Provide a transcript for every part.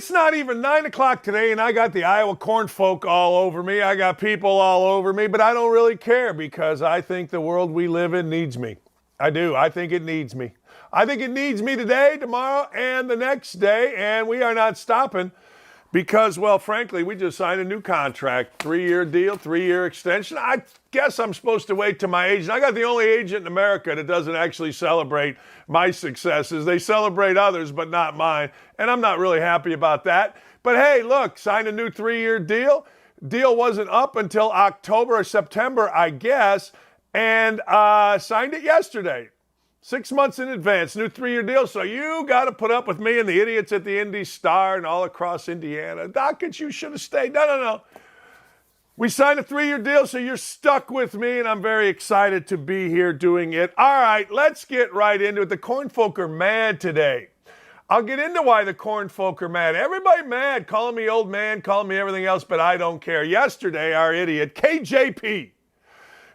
it's not even 9 o'clock today and I got the Iowa corn folk all over me. I got people all over me, but I don't really care because I think the world we live in needs me. I do. I think it needs me. I think it needs me today, tomorrow, and the next day, and we are not stopping because, well, frankly, we just signed a new contract, 3-year deal, 3-year extension. I guess I'm supposed to wait till my agent. I got the only agent in America that doesn't actually celebrate my successes. They celebrate others, but not mine, and I'm not really happy about that. But hey, look, signed a new 3-year deal. Deal wasn't up until October or September, I guess, and signed it yesterday. 6 months in advance, new 3-year deal. So you got to put up with me and the idiots at the Indy Star and all across Indiana. Dakich, you should have stayed. No. We signed a 3-year deal, so you're stuck with me, and I'm very excited to be here doing it. All right, let's get right into it. The cornfolk are mad today. I'll get into why the cornfolk are mad. Everybody mad, calling me old man, calling me everything else, but I don't care. Yesterday, our idiot, KJP,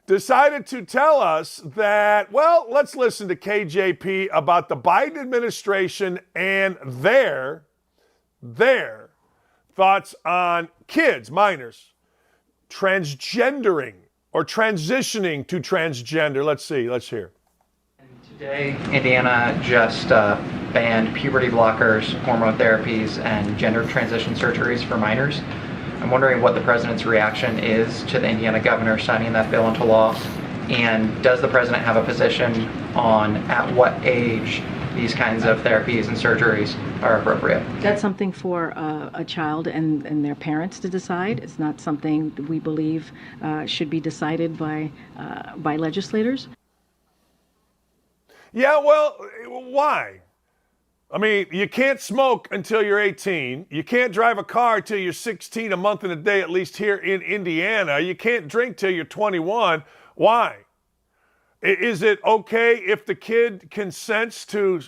decided to tell us that, well, let's listen to KJP about the Biden administration and their thoughts on kids, minors, transgendering or transitioning to transgender. Let's hear. Today, Indiana just banned puberty blockers, hormone therapies, and gender transition surgeries for minors. I'm wondering what the president's reaction is to the Indiana governor signing that bill into law, and does the president have a position on at what age these kinds of therapies and surgeries are appropriate? That's something for a child and their parents to decide. It's not something that we believe should be decided by legislators. Yeah, well, why? I mean, you can't smoke until you're 18. You can't drive a car until you're 16 a month and a day, at least here in Indiana. You can't drink till you're 21. Why? Is it okay if the kid consents to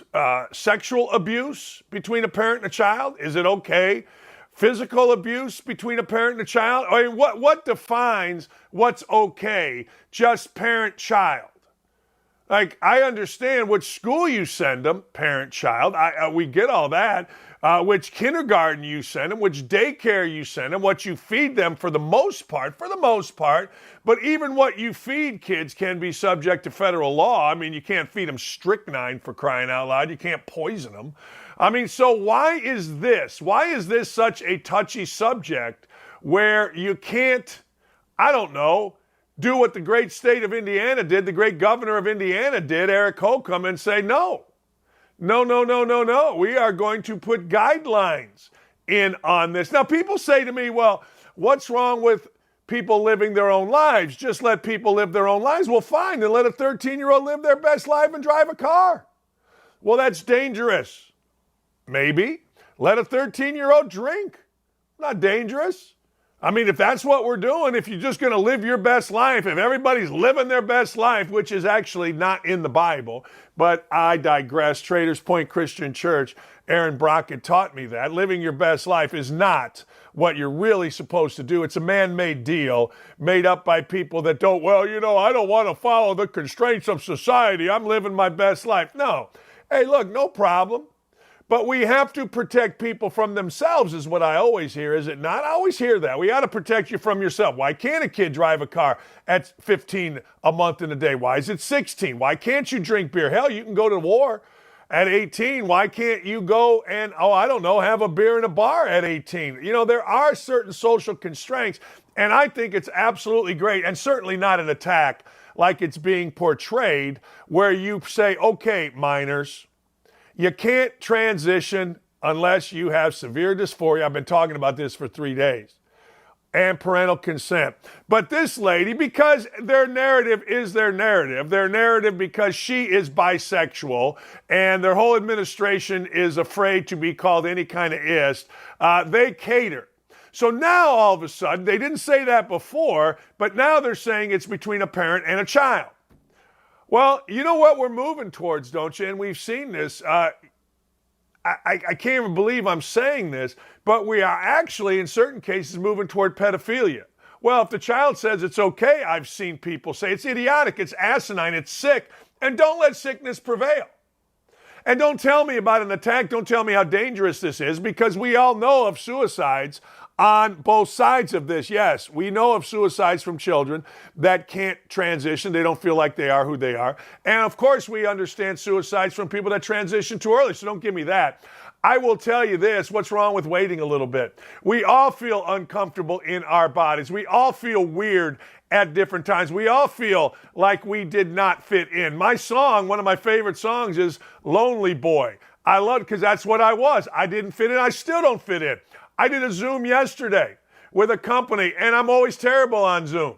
sexual abuse between a parent and a child? Is it okay? Physical abuse between a parent and a child? I mean, what defines what's okay? Just parent-child. Like, I understand which school you send them, parent-child. We get all that. Which kindergarten you send them, which daycare you send them, what you feed them for the most part. But even what you feed kids can be subject to federal law. I mean, you can't feed them strychnine, for crying out loud. You can't poison them. I mean, so why is this such a touchy subject where you can't, I don't know, do what the great state of Indiana did, the great governor of Indiana did, Eric Holcomb, and say, no. We are going to put guidelines in on this. Now, people say to me, well, what's wrong with people living their own lives? Just let people live their own lives. Well, fine, then let a 13-year-old live their best life and drive a car. Well, that's dangerous. Maybe. Let a 13-year-old drink. Not dangerous. I mean, if that's what we're doing, if you're just going to live your best life, if everybody's living their best life, which is actually not in the Bible, but I digress. Traders Point Christian Church, Aaron Brockett taught me that. Living your best life is not what you're really supposed to do. It's a man-made deal made up by people that don't, well, I don't want to follow the constraints of society. I'm living my best life. No. Hey, look, no problem. But we have to protect people from themselves is what I always hear, is it not? I always hear that. We ought to protect you from yourself. Why can't a kid drive a car at 15 a month in a day? Why is it 16? Why can't you drink beer? Hell, you can go to war at 18. Why can't you go and, have a beer in a bar at 18? There are certain social constraints, and I think it's absolutely great and certainly not an attack like it's being portrayed where you say, okay, minors, you can't transition unless you have severe dysphoria. I've been talking about this for 3 days. And parental consent. But this lady, because their narrative is their narrative because she is bisexual and their whole administration is afraid to be called any kind of ist, they cater. So now all of a sudden, they didn't say that before, but now they're saying it's between a parent and a child. Well, you know what we're moving towards, don't you? And we've seen this. I can't even believe I'm saying this, but we are actually, in certain cases, moving toward pedophilia. Well, if the child says it's okay, I've seen people say it's idiotic, it's asinine, it's sick, and don't let sickness prevail. And don't tell me about an attack. Don't tell me how dangerous this is, because we all know of suicides on both sides of this. Yes, we know of suicides from children that can't transition. They don't feel like they are who they are. And of course, we understand suicides from people that transition too early. So don't give me that. I will tell you this, what's wrong with waiting a little bit? We all feel uncomfortable in our bodies. We all feel weird at different times. We all feel like we did not fit in. My song, one of my favorite songs, is Lonely Boy. I love it because that's what I was. I didn't fit in. I still don't fit in. I did a Zoom yesterday with a company, and I'm always terrible on Zoom.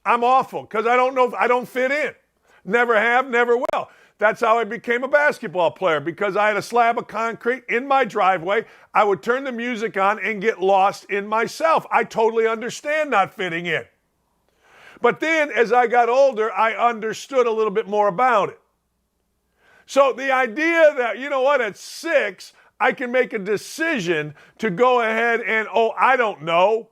I'm awful because I don't know if I don't fit in. Never have, never will. That's how I became a basketball player, because I had a slab of concrete in my driveway. I would turn the music on and get lost in myself. I totally understand not fitting in. But then as I got older, I understood a little bit more about it. So the idea that, you know what, at 6, I can make a decision to go ahead and, I don't know,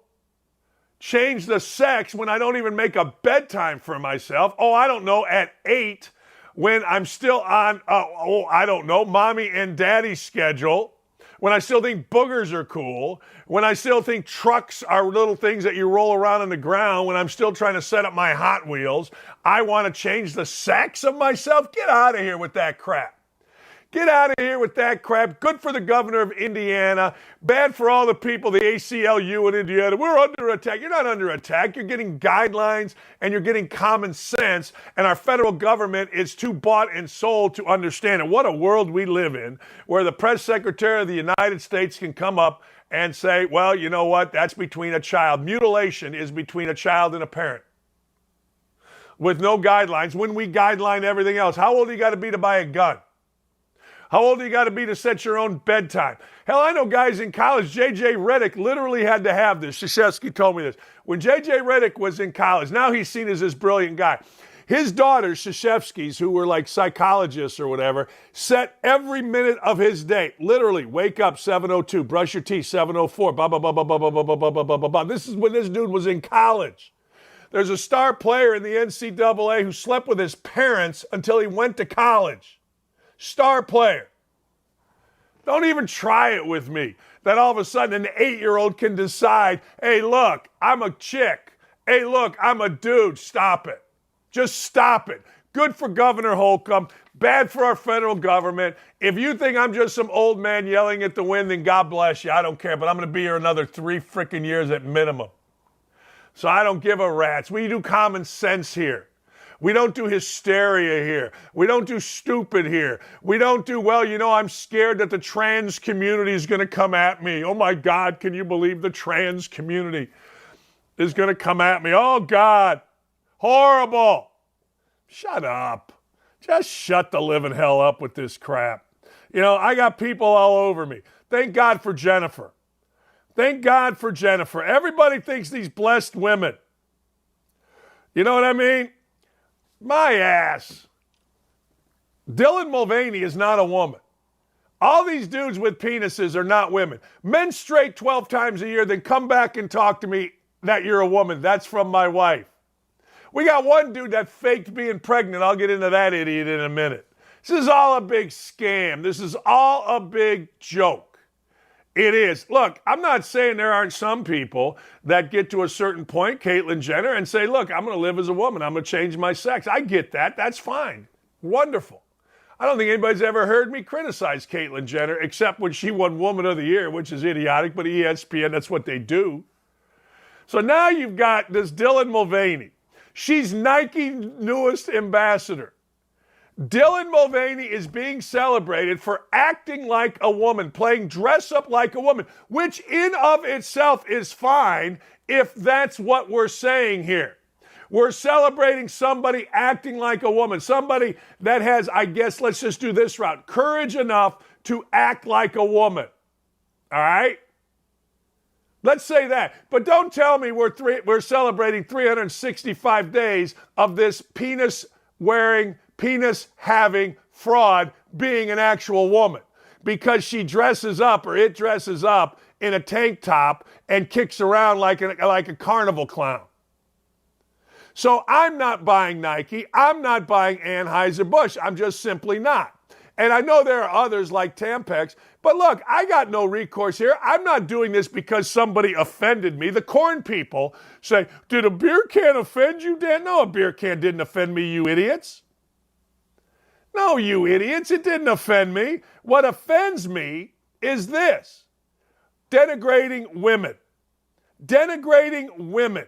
change the sex when I don't even make a bedtime for myself. I don't know, at 8, when I'm still on, I don't know, mommy and daddy's schedule, when I still think boogers are cool, when I still think trucks are little things that you roll around on the ground, when I'm still trying to set up my Hot Wheels, I want to change the sex of myself? Get out of here with that crap. Get out of here with that crap. Good for the governor of Indiana. Bad for all the people, the ACLU in Indiana. We're under attack. You're not under attack. You're getting guidelines and you're getting common sense. And our federal government is too bought and sold to understand it. What a world we live in, where the press secretary of the United States can come up and say, well, you know what? That's between a child. Mutilation is between a child and a parent. With no guidelines. When we guideline everything else, how old do you got to be to buy a gun? How old do you got to be to set your own bedtime? Hell, I know guys in college. J.J. Redick literally had to have this. Krzyzewski told me this. When J.J. Redick was in college, now he's seen as this brilliant guy. His daughters, Krzyzewskis, who were like psychologists or whatever, set every minute of his day. Literally, wake up 7:02, brush your teeth 7:04, blah, blah, blah, blah, blah, blah, blah, blah, blah, blah, blah, blah. This is when this dude was in college. There's a star player in the NCAA who slept with his parents until he went to college. Star player. Don't even try it with me. That all of a sudden an 8-year-old can decide, hey, look, I'm a chick. Hey, look, I'm a dude. Stop it. Just stop it. Good for Governor Holcomb. Bad for our federal government. If you think I'm just some old man yelling at the wind, then God bless you. I don't care, but I'm going to be here another 3 freaking years at minimum. So I don't give a rat's. We do common sense here. We don't do hysteria here. We don't do stupid here. We don't do, well, you know, I'm scared that the trans community is going to come at me. Oh, my God, can you believe the trans community is going to come at me? Oh, God, horrible. Shut up. Just shut the living hell up with this crap. You know, I got people all over me. Thank God for Jennifer. Thank God for Jennifer. Everybody thinks these blessed women. You know what I mean? My ass. Dylan Mulvaney is not a woman. All these dudes with penises are not women. Menstruate 12 times a year, then come back and talk to me that you're a woman. That's from my wife. We got one dude that faked being pregnant. I'll get into that idiot in a minute. This is all a big scam. This is all a big joke. It is. Look, I'm not saying there aren't some people that get to a certain point, Caitlyn Jenner, and say, look, I'm going to live as a woman. I'm going to change my sex. I get that. That's fine. Wonderful. I don't think anybody's ever heard me criticize Caitlyn Jenner, except when she won Woman of the Year, which is idiotic, but ESPN, that's what they do. So now you've got this Dylan Mulvaney. She's Nike's newest ambassador. Dylan Mulvaney is being celebrated for acting like a woman, playing dress up like a woman, which in of itself is fine if that's what we're saying here. We're celebrating somebody acting like a woman, somebody that has, I guess, let's just do this route, courage enough to act like a woman. All right? Let's say that. But don't tell me we're celebrating 365 days of this penis-wearing, penis-having fraud being an actual woman because she dresses up or it dresses up in a tank top and kicks around like a carnival clown. So I'm not buying Nike. I'm not buying Anheuser-Busch. I'm just simply not. And I know there are others like Tampax, but look, I got no recourse here. I'm not doing this because somebody offended me. The corn people say, did a beer can offend you, Dan? No, a beer can didn't offend me, you idiots. No, you idiots, it didn't offend me. What offends me is this: denigrating women. Denigrating women.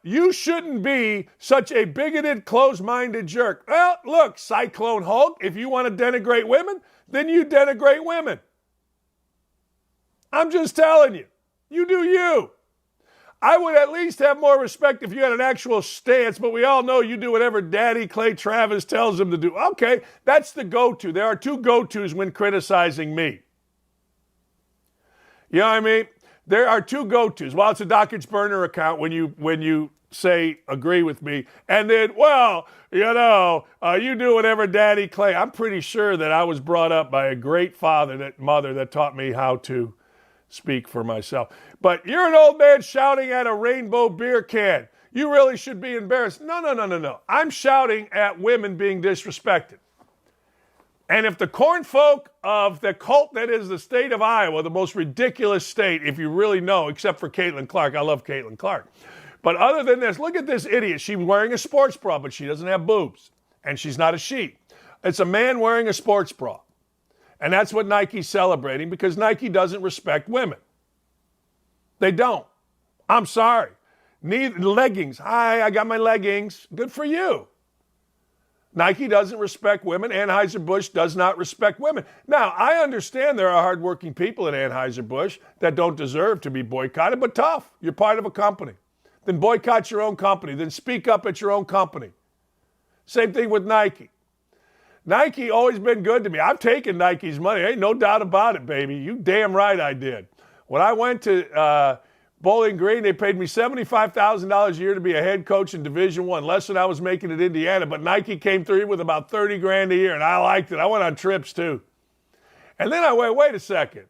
You shouldn't be such a bigoted, closed-minded jerk. Well, look, Cyclone Hulk, if you want to denigrate women, then you denigrate women. I'm just telling you. You do you. I would at least have more respect if you had an actual stance, but we all know you do whatever Daddy Clay Travis tells him to do. Okay, that's the go-to. There are two go-tos when criticizing me. You know what I mean? There are two go-tos. Well, it's a Dakich burner account when you say agree with me. And then, well, you do whatever Daddy Clay. I'm pretty sure that I was brought up by a great mother that taught me how to speak for myself. But you're an old man shouting at a rainbow beer can. You really should be embarrassed. No. I'm shouting at women being disrespected. And if the corn folk of the cult that is the state of Iowa, the most ridiculous state, if you really know, except for Caitlin Clark. I love Caitlin Clark. But other than this, look at this idiot. She's wearing a sports bra, but she doesn't have boobs. And she's not a she. It's a man wearing a sports bra. And that's what Nike's celebrating, because Nike doesn't respect women. They don't. I'm sorry. Leggings. Hi, I got my leggings. Good for you. Nike doesn't respect women. Anheuser-Busch does not respect women. Now, I understand there are hardworking people at Anheuser-Busch that don't deserve to be boycotted, but tough. You're part of a company. Then boycott your own company. Then speak up at your own company. Same thing with Nike. Nike always been good to me. I've taken Nike's money. Ain't no doubt about it, baby. You damn right I did. When I went to Bowling Green, they paid me $75,000 a year to be a head coach in Division I, less than I was making at Indiana. But Nike came through with about $30,000 a year, and I liked it. I went on trips too. And then I wait a second.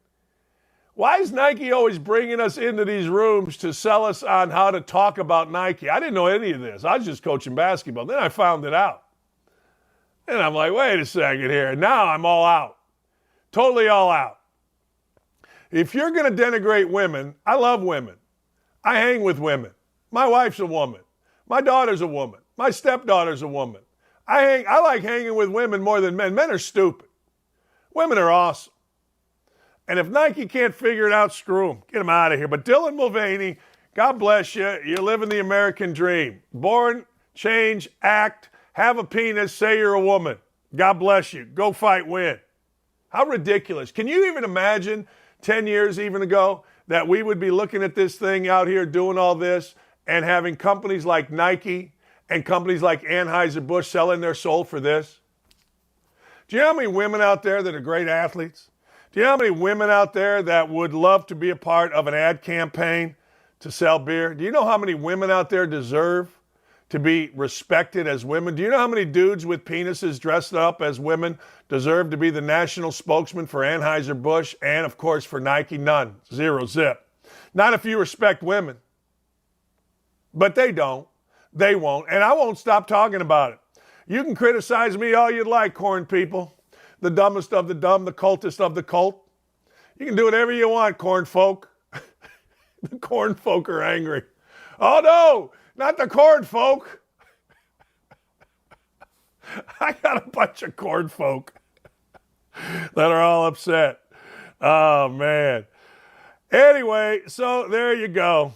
Why is Nike always bringing us into these rooms to sell us on how to talk about Nike? I didn't know any of this. I was just coaching basketball. Then I found it out. And I'm like, wait a second here. And now I'm all out. Totally all out. If you're going to denigrate women, I love women. I hang with women. My wife's a woman. My daughter's a woman. My stepdaughter's a woman. I like hanging with women more than men. Men are stupid. Women are awesome. And if Nike can't figure it out, screw them. Get them out of here. But Dylan Mulvaney, God bless you. You're living the American dream. Born, change, act, have a penis, say you're a woman. God bless you. Go fight, win. How ridiculous. Can you even imagine 10 years even ago that we would be looking at this thing out here doing all this and having companies like Nike and companies like Anheuser-Busch selling their soul for this? Do you know how many women out there that are great athletes? Do you know how many women out there that would love to be a part of an ad campaign to sell beer? Do you know how many women out there deserve to be respected as women? Do you know how many dudes with penises dressed up as women deserve to be the national spokesman for Anheuser-Busch and, of course, for Nike? None. Zero. Zip. Not if you respect women. But they don't. They won't. And I won't stop talking about it. You can criticize me all you'd like, corn people. The dumbest of the dumb, the cultist of the cult. You can do whatever you want, corn folk. The corn folk are angry. Oh, no, not the corn folk. I got a bunch of corn folk that are all upset. Oh, man. Anyway, so there you go.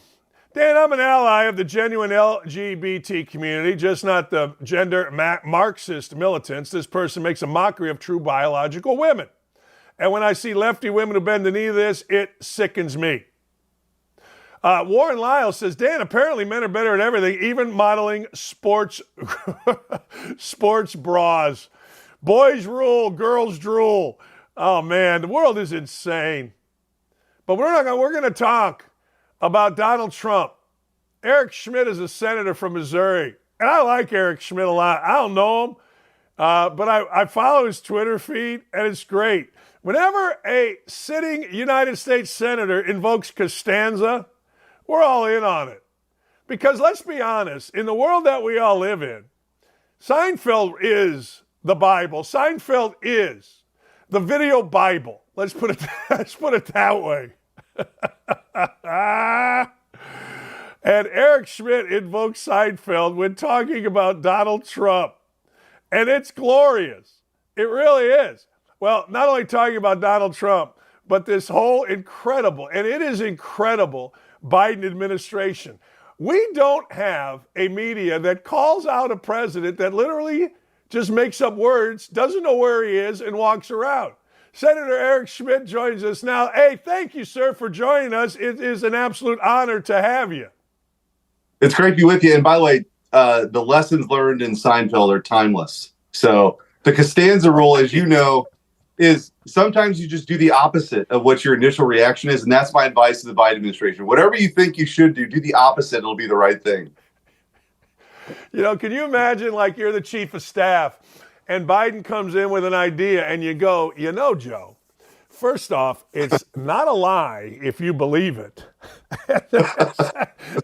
Dan, I'm an ally of the genuine LGBT community, just not the gender Marxist militants. This person makes a mockery of true biological women. And when I see lefty women who bend the knee to this, it sickens me. Warren Lyle says, Dan, apparently men are better at everything, even modeling sports bras. Boys rule, girls drool. Oh, man, the world is insane. But we're going to talk about Donald Trump. Eric Schmitt is a senator from Missouri. And I like Eric Schmitt a lot. I don't know him, but I follow his Twitter feed, and it's great. Whenever a sitting United States senator invokes Costanza, we're all in on it. Because let's be honest, in the world that we all live in, Seinfeld is the Bible. Seinfeld is the video Bible. Let's put it that way. And Eric Schmitt invokes Seinfeld when talking about Donald Trump. And it's glorious. It really is. Well, not only talking about Donald Trump, but this whole incredible, and it is incredible, Biden administration. We don't have a media that calls out a president that literally just makes up words, doesn't know where he is, and walks around. Senator Eric Schmitt joins us now. Hey, thank you, sir, for joining us. It is an absolute honor to have you. It's great to be with you. And by the way, the lessons learned in Seinfeld are timeless. So the Costanza rule, as you know, is sometimes you just do the opposite of what your initial reaction is. And that's my advice to the Biden administration. Whatever you think you should do the opposite. It'll be the right thing. You know, can you imagine like you're the chief of staff and Biden comes in with an idea and you go, you know, Joe, first off, it's not a lie if you believe it.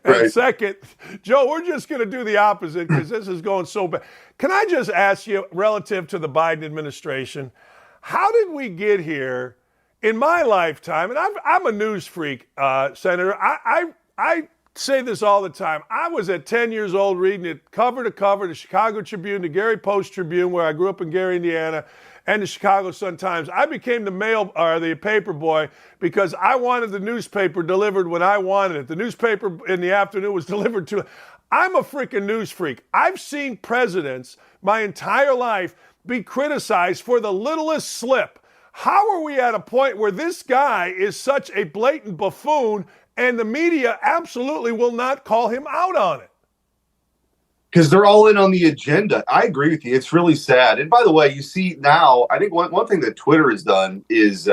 And second, Joe, we're just going to do the opposite because this is going so bad. Can I just ask you, relative to the Biden administration, how did we get here in my lifetime? And I'm a news freak, Senator. I say this all the time. I was at 10 years old reading it cover to cover, the Chicago Tribune, the Gary Post Tribune, where I grew up in Gary, Indiana, and the Chicago Sun-Times. I became the paper boy because I wanted the newspaper delivered when I wanted it. The newspaper in the afternoon was delivered to. I'm a freaking news freak. I've seen presidents my entire life be criticized for the littlest slip. How are we at a point where this guy is such a blatant buffoon and the media absolutely will not call him out on it? Because they're all in on the agenda. I agree with you. It's really sad. And by the way, you see now, I think one thing that Twitter has done is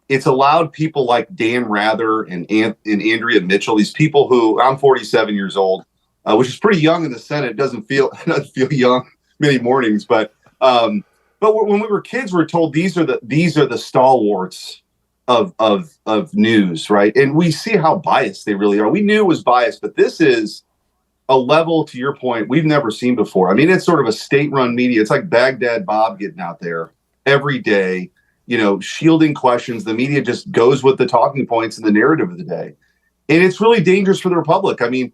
it's allowed people like Dan Rather and Andrea Mitchell, these people who, I'm 47 years old, which is pretty young in the Senate. It doesn't feel young many mornings, but when we were kids, we were told these are the stalwarts of news, right? And we see how biased they really are. We knew it was biased, but this is a level, to your point, we've never seen before. I mean, it's sort of a state-run media. It's like Baghdad Bob getting out there every day, shielding questions. The media just goes with the talking points and the narrative of the day. And it's really dangerous for the Republic. I mean,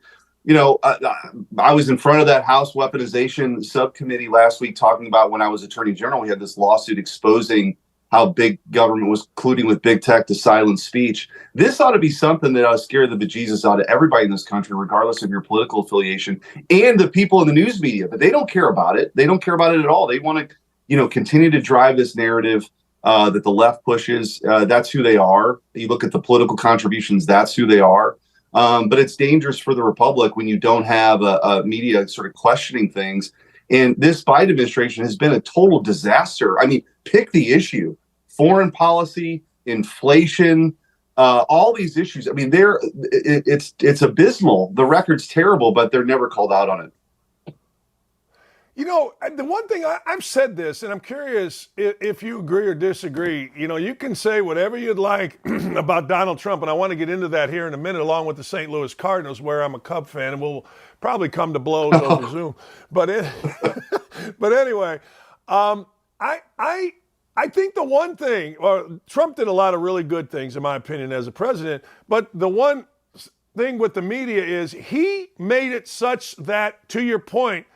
I was in front of that House weaponization subcommittee last week talking about when I was Attorney General, we had this lawsuit exposing how big government was colluding with big tech to silence speech. This ought to be something that ought to scare the bejesus out of everybody in this country, regardless of your political affiliation, and the people in the news media. But they don't care about it. They don't care about it at all. They want to, continue to drive this narrative that the left pushes. That's who they are. You look at the political contributions, that's who they are. But it's dangerous for the Republic when you don't have a media sort of questioning things. And this Biden administration has been a total disaster. I mean, pick the issue: foreign policy, inflation, all these issues. I mean, it's abysmal. The record's terrible, but they're never called out on it. The one thing I've said this, and I'm curious if you agree or disagree. You can say whatever you'd like about Donald Trump, and I want to get into that here in a minute, along with the St. Louis Cardinals, where I'm a Cub fan, and we'll probably come to blows over Zoom. But anyway, I think the one thing, Trump did a lot of really good things, in my opinion, as a president. But the one thing with the media is he made it such that, to your point,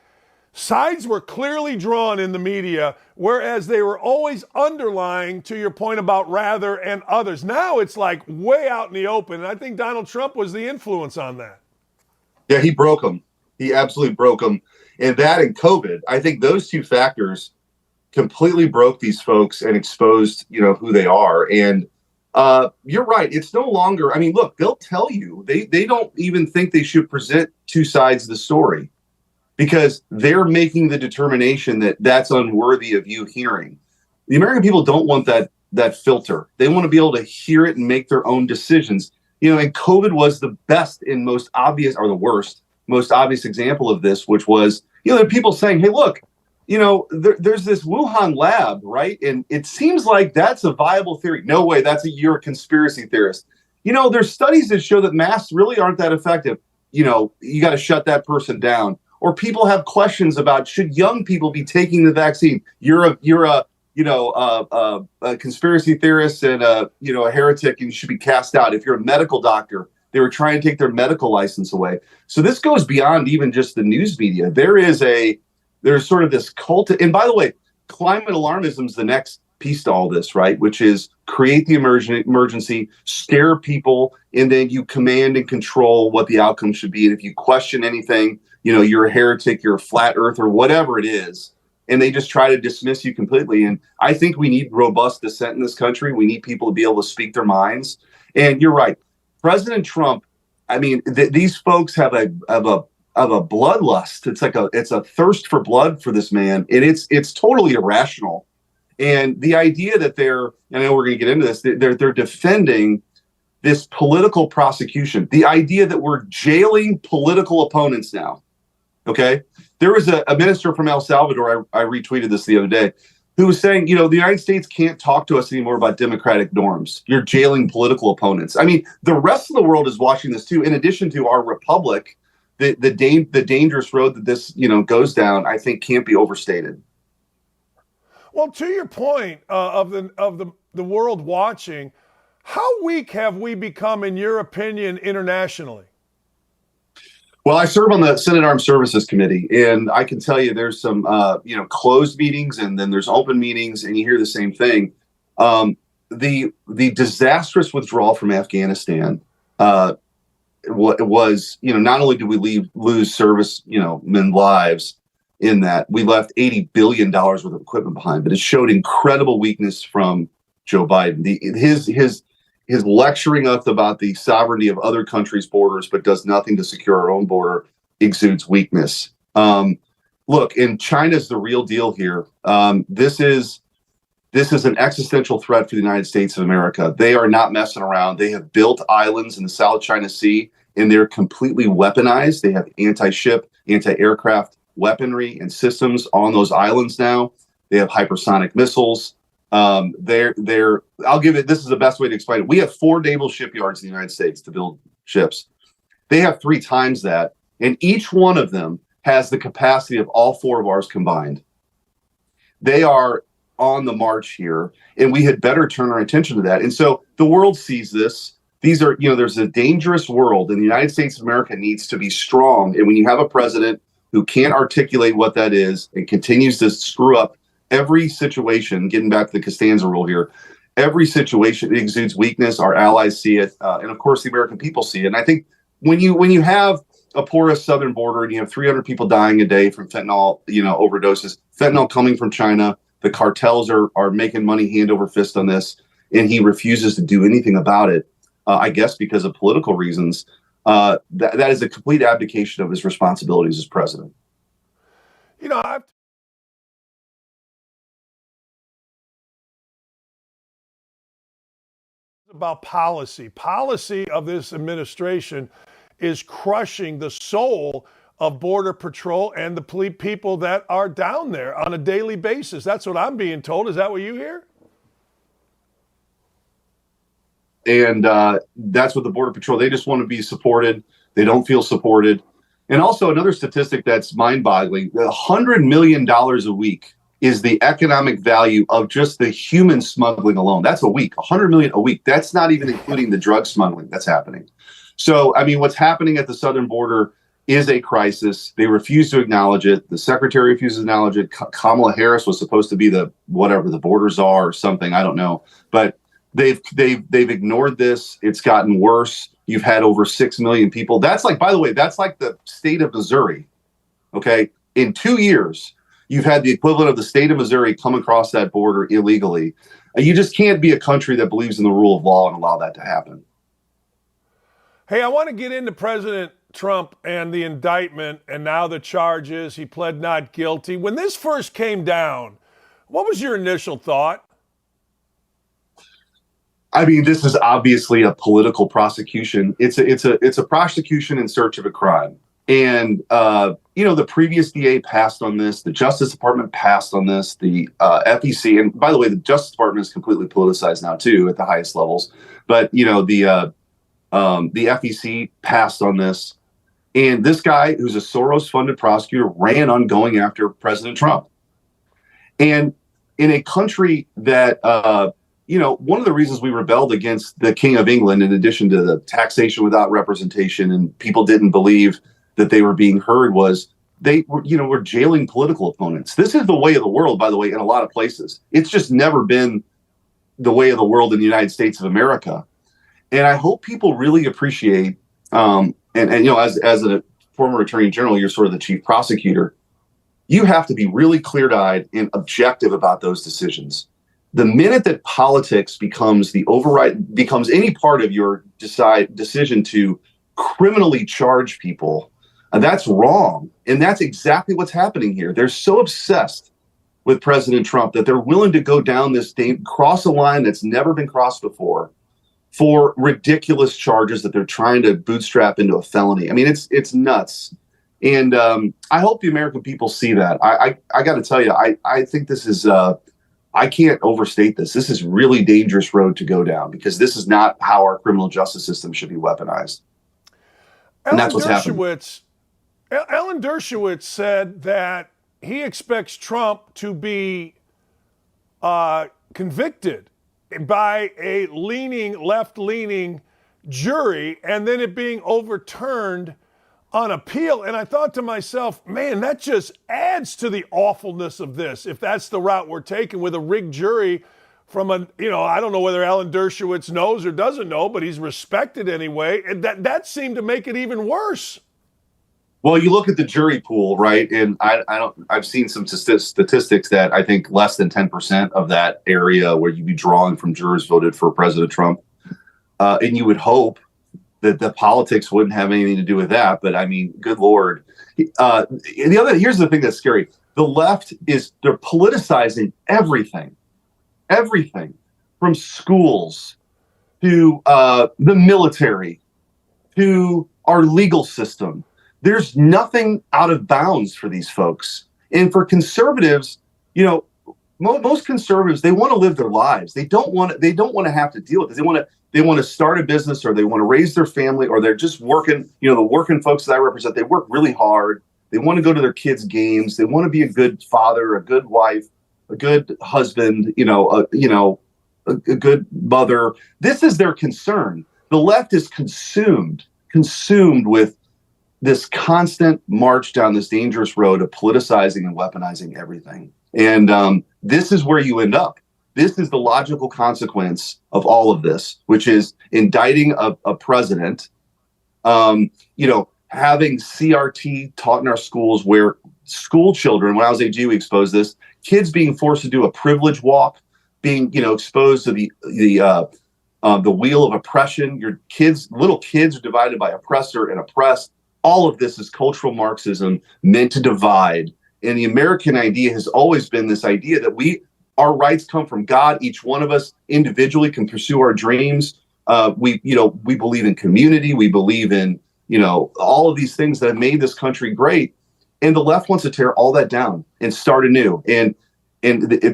sides were clearly drawn in the media, whereas they were always underlying, to your point about Rather and others. Now it's like way out in the open. And I think Donald Trump was the influence on that. Yeah, he broke them. He absolutely broke them. And that and COVID, I think those two factors completely broke these folks and exposed, who they are. And you're right. It's no longer, I mean, look, they'll tell you, they don't even think they should present two sides of the story, because they're making the determination that that's unworthy of you hearing. The American people don't want that filter. They want to be able to hear it and make their own decisions. And COVID was the best and most obvious, or the worst, most obvious example of this, which was, there are people saying, hey, look, there's this Wuhan lab, right? And it seems like that's a viable theory. No way, you're a conspiracy theorist. There's studies that show that masks really aren't that effective. You got to shut that person down. or people have questions about should young people be taking the vaccine. You're a a conspiracy theorist and a heretic, and you should be cast out. If you're a medical doctor, they were trying to take their medical license away. So this goes beyond even just the news media. There's sort of this cult. And by the way, climate alarmism is the next piece to all this, right? Which is create the emergency, scare people, and then you command and control what the outcome should be. And if you question anything, you're a heretic, you're a flat earther, whatever it is. And they just try to dismiss you completely. And I think we need robust dissent in this country. We need people to be able to speak their minds. And you're right. President Trump, I mean, these folks have a bloodlust. It's a thirst for blood for this man. And it's totally irrational. And the idea that I know we're going to get into this, they're defending this political prosecution, the idea that we're jailing political opponents now. Okay. There was a minister from El Salvador, I retweeted this the other day, who was saying, the United States can't talk to us anymore about democratic norms. You're jailing political opponents. I mean, the rest of the world is watching this too. In addition to our republic, the dangerous road that this, goes down, I think can't be overstated. Well, to your point of the world watching, how weak have we become, in your opinion, internationally? Well, I serve on the Senate Armed Services Committee, and I can tell you there's some, closed meetings, and then there's open meetings, and you hear the same thing. The disastrous withdrawal from Afghanistan was, not only did we lose servicemen lives in that, we left $80 billion worth of equipment behind, but it showed incredible weakness from Joe Biden. His lecturing us about the sovereignty of other countries' borders, but does nothing to secure our own border, exudes weakness. Look, and China's the real deal here. This is an existential threat for the United States of America. They are not messing around. They have built islands in the South China Sea, and they're completely weaponized. They have anti-ship, anti-aircraft weaponry and systems on those islands now. They have hypersonic missiles. I'll give it, this is the best way to explain it. We have 4 naval shipyards in the United States to build ships. They have 3 times that, and each one of them has the capacity of all 4 of ours combined. They are on the march here, and we had better turn our attention to that. And so the world sees this. These are, there's a dangerous world, and the United States of America needs to be strong. And when you have a president who can't articulate what that is and continues to screw up every situation, getting back to the Costanza rule here, every situation exudes weakness. Our allies see it, and of course, the American people see it. And I think when you have a porous southern border and you have 300 people dying a day from fentanyl, overdoses, fentanyl coming from China, the cartels are making money hand over fist on this, and he refuses to do anything about it. I guess because of political reasons. That is a complete abdication of his responsibilities as president. About policy of this administration is crushing the soul of Border Patrol and the people that are down there on a daily basis. That's what I'm being told. Is that what you hear? And that's what the Border Patrol, they just want to be supported. They don't feel supported. And also another statistic that's mind-boggling, $100 million a week is the economic value of just the human smuggling alone. That's a week, $100 million a week. That's not even including the drug smuggling that's happening. So, I mean, what's happening at the southern border is a crisis. They refuse to acknowledge it. The secretary refuses to acknowledge it. Kamala Harris was supposed to be the border czar or something. I don't know. But they've ignored this. It's gotten worse. You've had over 6 million people. That's like, by the way, that's like the state of Missouri. Okay. In 2 years, you've had the equivalent of the state of Missouri come across that border illegally. You just can't be a country that believes in the rule of law and allow that to happen. Hey, I want to get into President Trump and the indictment and now the charges. He pled not guilty. When this first came down, what was your initial thought? I mean, this is obviously a political prosecution. It's a prosecution in search of a crime. And, the previous DA passed on this. The Justice Department passed on this. The FEC, and by the way, the Justice Department is completely politicized now, too, at the highest levels. But, the FEC passed on this. And this guy, who's a Soros-funded prosecutor, ran on going after President Trump. And in a country that, one of the reasons we rebelled against the King of England, in addition to the taxation without representation, and people didn't believe that they were being heard, was they were jailing political opponents. This is the way of the world, by the way, in a lot of places. It's just never been the way of the world in the United States of America. And I hope people really appreciate, as a former attorney general, you're sort of the chief prosecutor. You have to be really clear-eyed and objective about those decisions. The minute that politics becomes any part of your decision to criminally charge people, that's wrong. And that's exactly what's happening here. They're so obsessed with President Trump that they're willing to go down cross a line that's never been crossed before for ridiculous charges that they're trying to bootstrap into a felony. I mean, it's nuts. And I hope the American people see that. I got to tell you, I think this is, I can't overstate this. This is really dangerous road to go down, because this is not how our criminal justice system should be weaponized. And that's what's happening. Alan Dershowitz said that he expects Trump to be convicted by a left-leaning jury, and then it being overturned on appeal. And I thought to myself, man, that just adds to the awfulness of this, if that's the route we're taking, with a rigged jury from I don't know whether Alan Dershowitz knows or doesn't know, but he's respected anyway. And that seemed to make it even worse. Well, you look at the jury pool, right? And I've seen some statistics that I think less than 10% of that area where you'd be drawing from jurors voted for President Trump. And you would hope that the politics wouldn't have anything to do with that. But I mean, good Lord. Here's the thing that's scary. The left they're politicizing everything from schools to the military to our legal system. There's nothing out of bounds for these folks. And for conservatives, most conservatives, they want to live their lives. They don't want to have to deal with it. They want to start a business, or they want to raise their family, or they're just working. The working folks that I represent, they work really hard. They want to go to their kids' games. They want to be a good father, a good wife, a good husband, a good mother. This is their concern. The left is consumed with this constant march down this dangerous road of politicizing and weaponizing everything. And this is where you end up. This is the logical consequence of all of this, which is indicting a president, having CRT taught in our schools, where school children, when I was AG, we exposed this, kids being forced to do a privilege walk, being, exposed to the wheel of oppression. Little kids are divided by oppressor and oppressed. All of this is cultural Marxism meant to divide. And the American idea has always been this idea that our rights come from God. Each one of us individually can pursue our dreams. We believe in community. We believe in, all of these things that have made this country great. And the left wants to tear all that down and start anew. And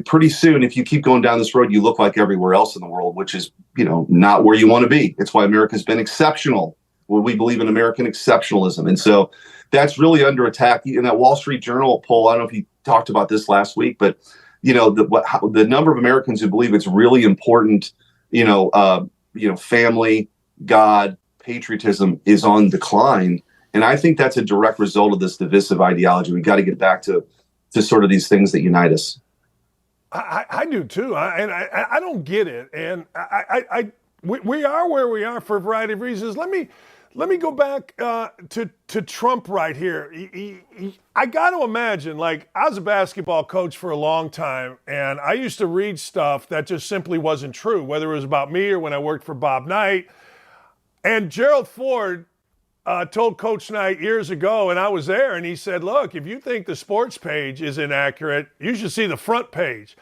pretty soon, if you keep going down this road, you look like everywhere else in the world, which is, not where you want to be. It's why America's been exceptional. Well, we believe in American exceptionalism. And so that's really under attack. In that Wall Street Journal poll, I don't know if you talked about this last week, but the number of Americans who believe it's really important, family, God, patriotism is on decline. And I think that's a direct result of this divisive ideology. We got to get back to sort of these things that unite us. I do too. I don't get it. And we are where we are for a variety of reasons. Let me go back to Trump right here. I got to imagine, I was a basketball coach for a long time, and I used to read stuff that just simply wasn't true, whether it was about me or when I worked for Bob Knight. And Gerald Ford told Coach Knight years ago, and I was there, and he said, look, if you think the sports page is inaccurate, you should see the front page.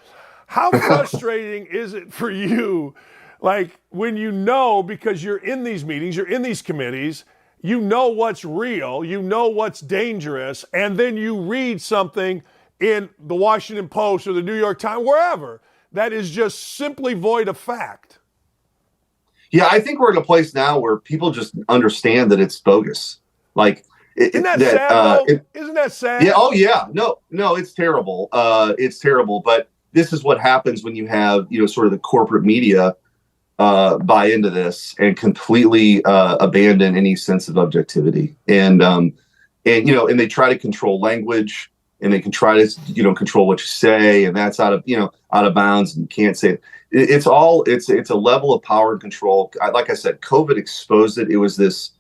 How frustrating is it for you? When because you're in these meetings, you're in these committees, what's real, what's dangerous, and then you read something in the Washington Post or the New York Times, wherever, that is just simply void of fact. Yeah, I think we're in a place now where people just understand that it's bogus. Isn't that sad, though? Isn't that sad? Yeah. Oh, yeah. No, it's terrible. It's terrible. But this is what happens when you have, sort of the corporate media buy into this and completely abandon any sense of objectivity. And they try to control language, and they can try to, control what you say, and that's out of bounds, and you can't say it. It's a level of power and control. Like I said, COVID exposed it. It was this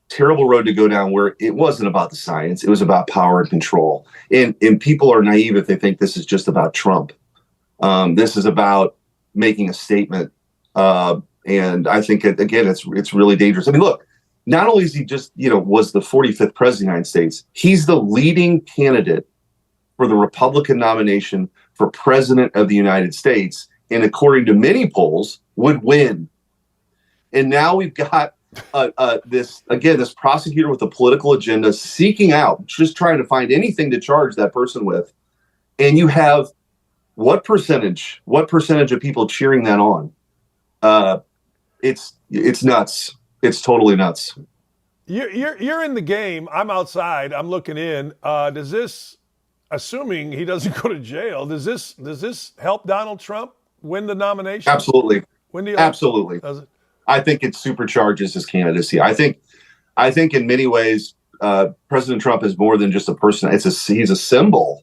terrible road to go down where it wasn't about the science. It was about power and control. And people are naive if they think this is just about Trump. This is about making a statement. And I think, again, it's really dangerous. I mean, look, not only is he just, was the 45th president of the United States, he's the leading candidate for the Republican nomination for president of the United States. And according to many polls, would win. And now we've got this prosecutor with a political agenda seeking out, just trying to find anything to charge that person with. And you have what percentage of people cheering that on? It's nuts. It's totally nuts. You're in the game. I'm outside. I'm looking in. Does this, assuming he doesn't go to jail, does this help Donald Trump win the nomination? Absolutely. Absolutely. Does it? I think it supercharges his candidacy. I think in many ways, President Trump is more than just a person. He's a symbol.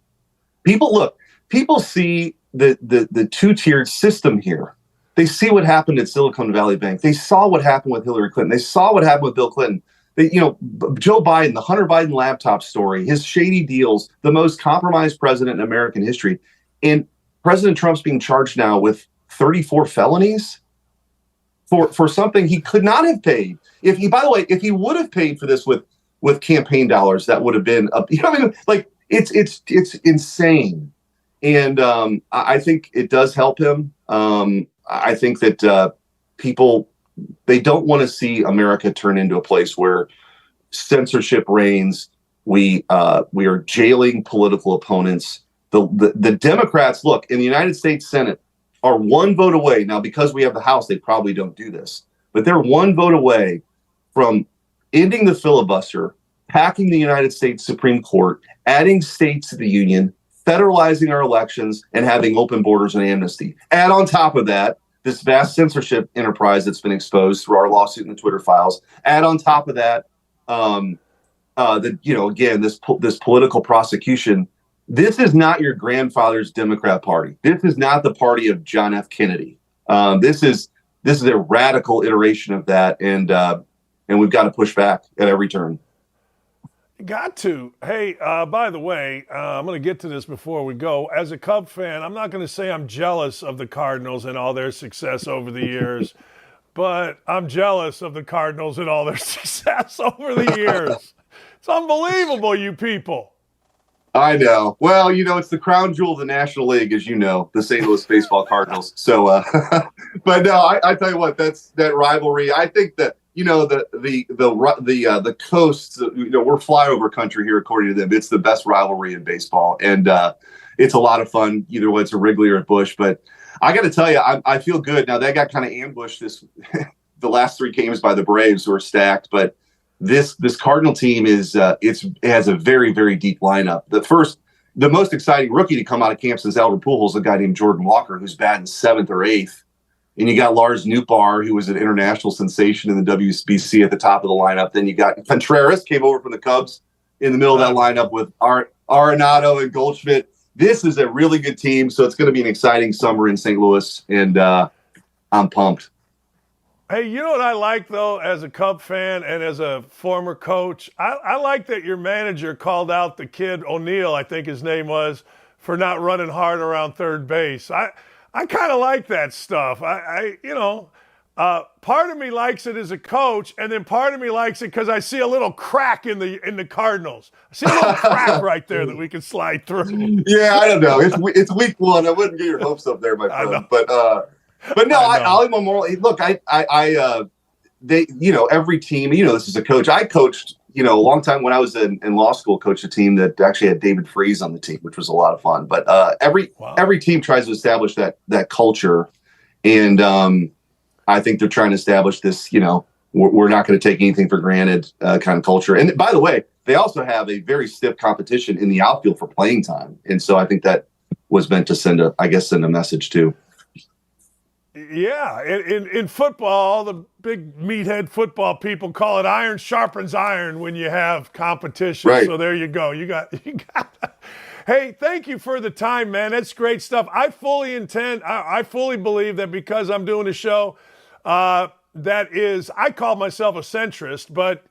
People see the two-tiered system here. They see what happened at Silicon Valley Bank. They saw what happened with Hillary Clinton. They saw what happened with Bill Clinton. Joe Biden, the Hunter Biden laptop story, his shady deals, the most compromised president in American history. And President Trump's being charged now with 34 felonies for something he could not have paid. If he would have paid for this with campaign dollars, that would have been it's insane. And I think it does help him. I think that people, they don't want to see America turn into a place where censorship reigns. We are jailing political opponents. The Democrats, look, in the United States Senate, are one vote away. Now, because we have the House, they probably don't do this. But they're one vote away from ending the filibuster, packing the United States Supreme Court, adding states to the union, federalizing our elections, and having open borders and amnesty. Add on top of that, this vast censorship enterprise that's been exposed through our lawsuit and the Twitter files. Add on top of that, this political prosecution. This is not your grandfather's Democrat Party. This is not the party of John F. Kennedy. This is a radical iteration of that, and we've got to push back at every turn. Got to. Hey, by the way, I'm going to get to this before we go. As a Cub fan, I'm not going to say I'm jealous of the Cardinals and all their success over the years, but I'm jealous of the Cardinals and all their success over the years. It's unbelievable, you people. I know. Well, it's the crown jewel of the National League, as you know, the St. Louis Baseball Cardinals. So, but no, I tell you what, that rivalry. I think that the coasts. We're flyover country here, according to them. It's the best rivalry in baseball, and it's a lot of fun. Either way, it's a Wrigley or a Busch. But I got to tell you, I feel good now. They got kind of ambushed the last three games by the Braves, who are stacked, but. This Cardinal team it has a very, very deep lineup. The most exciting rookie to come out of camp since Albert Pujols, a guy named Jordan Walker, who's batting 7th or 8th. And you got Lars Nootbaar, who was an international sensation in the WBC at the top of the lineup. Then you got Contreras, came over from the Cubs in the middle of that lineup with Arenado and Goldschmidt. This is a really good team, so it's going to be an exciting summer in St. Louis, and I'm pumped. Hey, you know what I like, though, as a Cub fan and as a former coach? I like that your manager called out the kid, O'Neill, I think his name was, for not running hard around third base. I kind of like that stuff. Part of me likes it as a coach, and then part of me likes it because I see a little crack in the Cardinals. I see a little crack right there that we can slide through. Yeah, I don't know. It's week one. I wouldn't get your hopes up there, my friend. But no, I'll even more. Look, every team, this is a coach. I coached, a long time when I was in law school, coached a team that actually had David Freese on the team, which was a lot of fun. But every team tries to establish that culture. And I think they're trying to establish this, we're not going to take anything for granted kind of culture. And by the way, they also have a very stiff competition in the outfield for playing time. And so I think that was meant to send a message too. Yeah, in football, the big meathead football people call it iron sharpens iron when you have competition. Right. So there you go. You got. Hey, thank you for the time, man. That's great stuff. I fully believe that because I'm doing a show I call myself a centrist, but,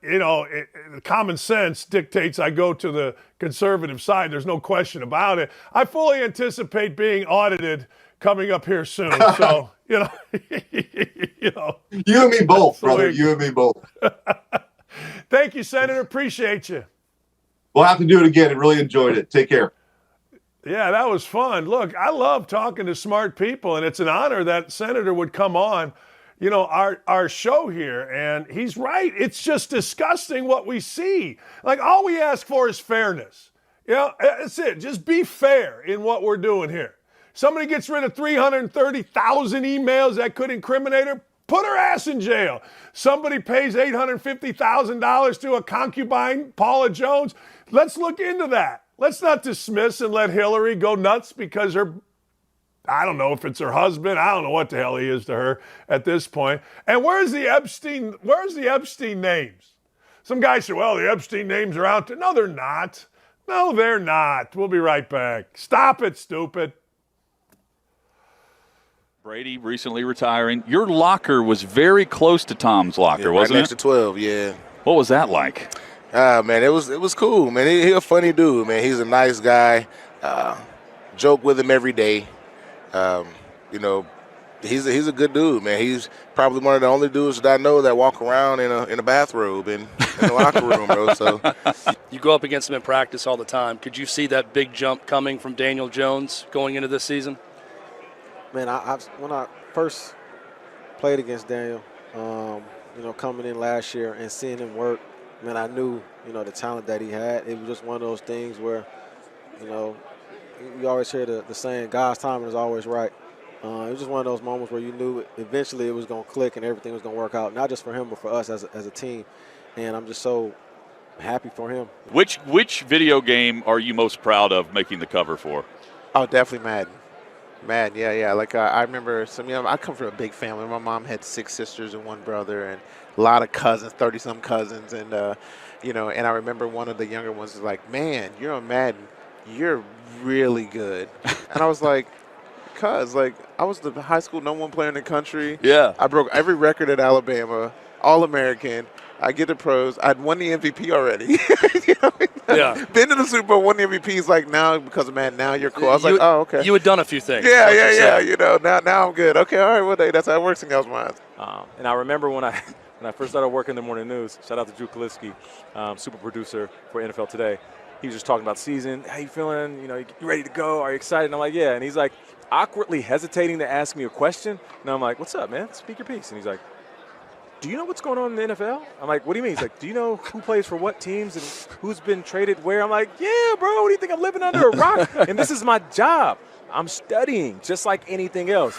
common sense dictates I go to the conservative side. There's no question about it. I fully anticipate being audited coming up here soon. So, You and me both, brother. You and me both. Thank you, Senator. Appreciate you. We'll have to do it again. I really enjoyed it. Take care. Yeah, that was fun. Look, I love talking to smart people, and it's an honor that Senator would come on, our show here. And he's right. It's just disgusting what we see. Like, all we ask for is fairness. That's it. Just be fair in what we're doing here. Somebody gets rid of 330,000 emails that could incriminate her, put her ass in jail. Somebody pays $850,000 to a concubine, Paula Jones. Let's look into that. Let's not dismiss and let Hillary go nuts because I don't know if it's her husband. I don't know what the hell he is to her at this point. And where's the Epstein names? Some guy said, well, the Epstein names are out there. No, they're not. No, they're not. We'll be right back. Stop it, stupid. Brady recently retiring. Your locker was very close to Tom's locker, wasn't right it? next to 12, yeah. What was that like? Man, it was cool, man. He a funny dude, man. He's a nice guy. Joke with him every day. He's a good dude, man. He's probably one of the only dudes that I know that walk around in a bathrobe in the locker room, bro. So you go up against him in practice all the time. Could you see that big jump coming from Daniel Jones going into this season? Man, when I first played against Daniel, coming in last year and seeing him work, man, I knew, the talent that he had. It was just one of those things where, you always hear the saying, God's timing is always right. It was just one of those moments where you knew eventually it was going to click and everything was going to work out, not just for him, but for us as a team. And I'm just so happy for him. Which video game are you most proud of making the cover for? Oh, definitely Madden. Madden, yeah. Like I remember I come from a big family. My mom had 6 sisters and 1 brother, and a lot of cousins, 30-some cousins, and and I remember one of the younger ones was like, "Man, you're on Madden. You're really good." And I was like, "Cuz, like, I was the high school #1 player in the country. Yeah. I broke every record at Alabama, All-American. I get the pros. I'd won the MVP already. Yeah. Been to the Super Bowl, won the MVPs. Like, now because of Madden, now you're cool." I was like, "Oh, okay." You had done a few things. Yeah. Now I'm good. Okay, all right. Well, that's how it works in y'all's minds. And I remember when I first started working in the morning news. Shout out to Drew Kaliski, super producer for NFL Today. He was just talking about season. How you feeling? You ready to go? Are you excited? And I'm like, yeah. And he's like awkwardly hesitating to ask me a question. And I'm like, what's up, man? Speak your piece. And he's like, do you know what's going on in the NFL? I'm like, what do you mean? He's like, do you know who plays for what teams and who's been traded where? I'm like, yeah, bro, what do you think? I'm living under a rock? And this is my job. I'm studying just like anything else.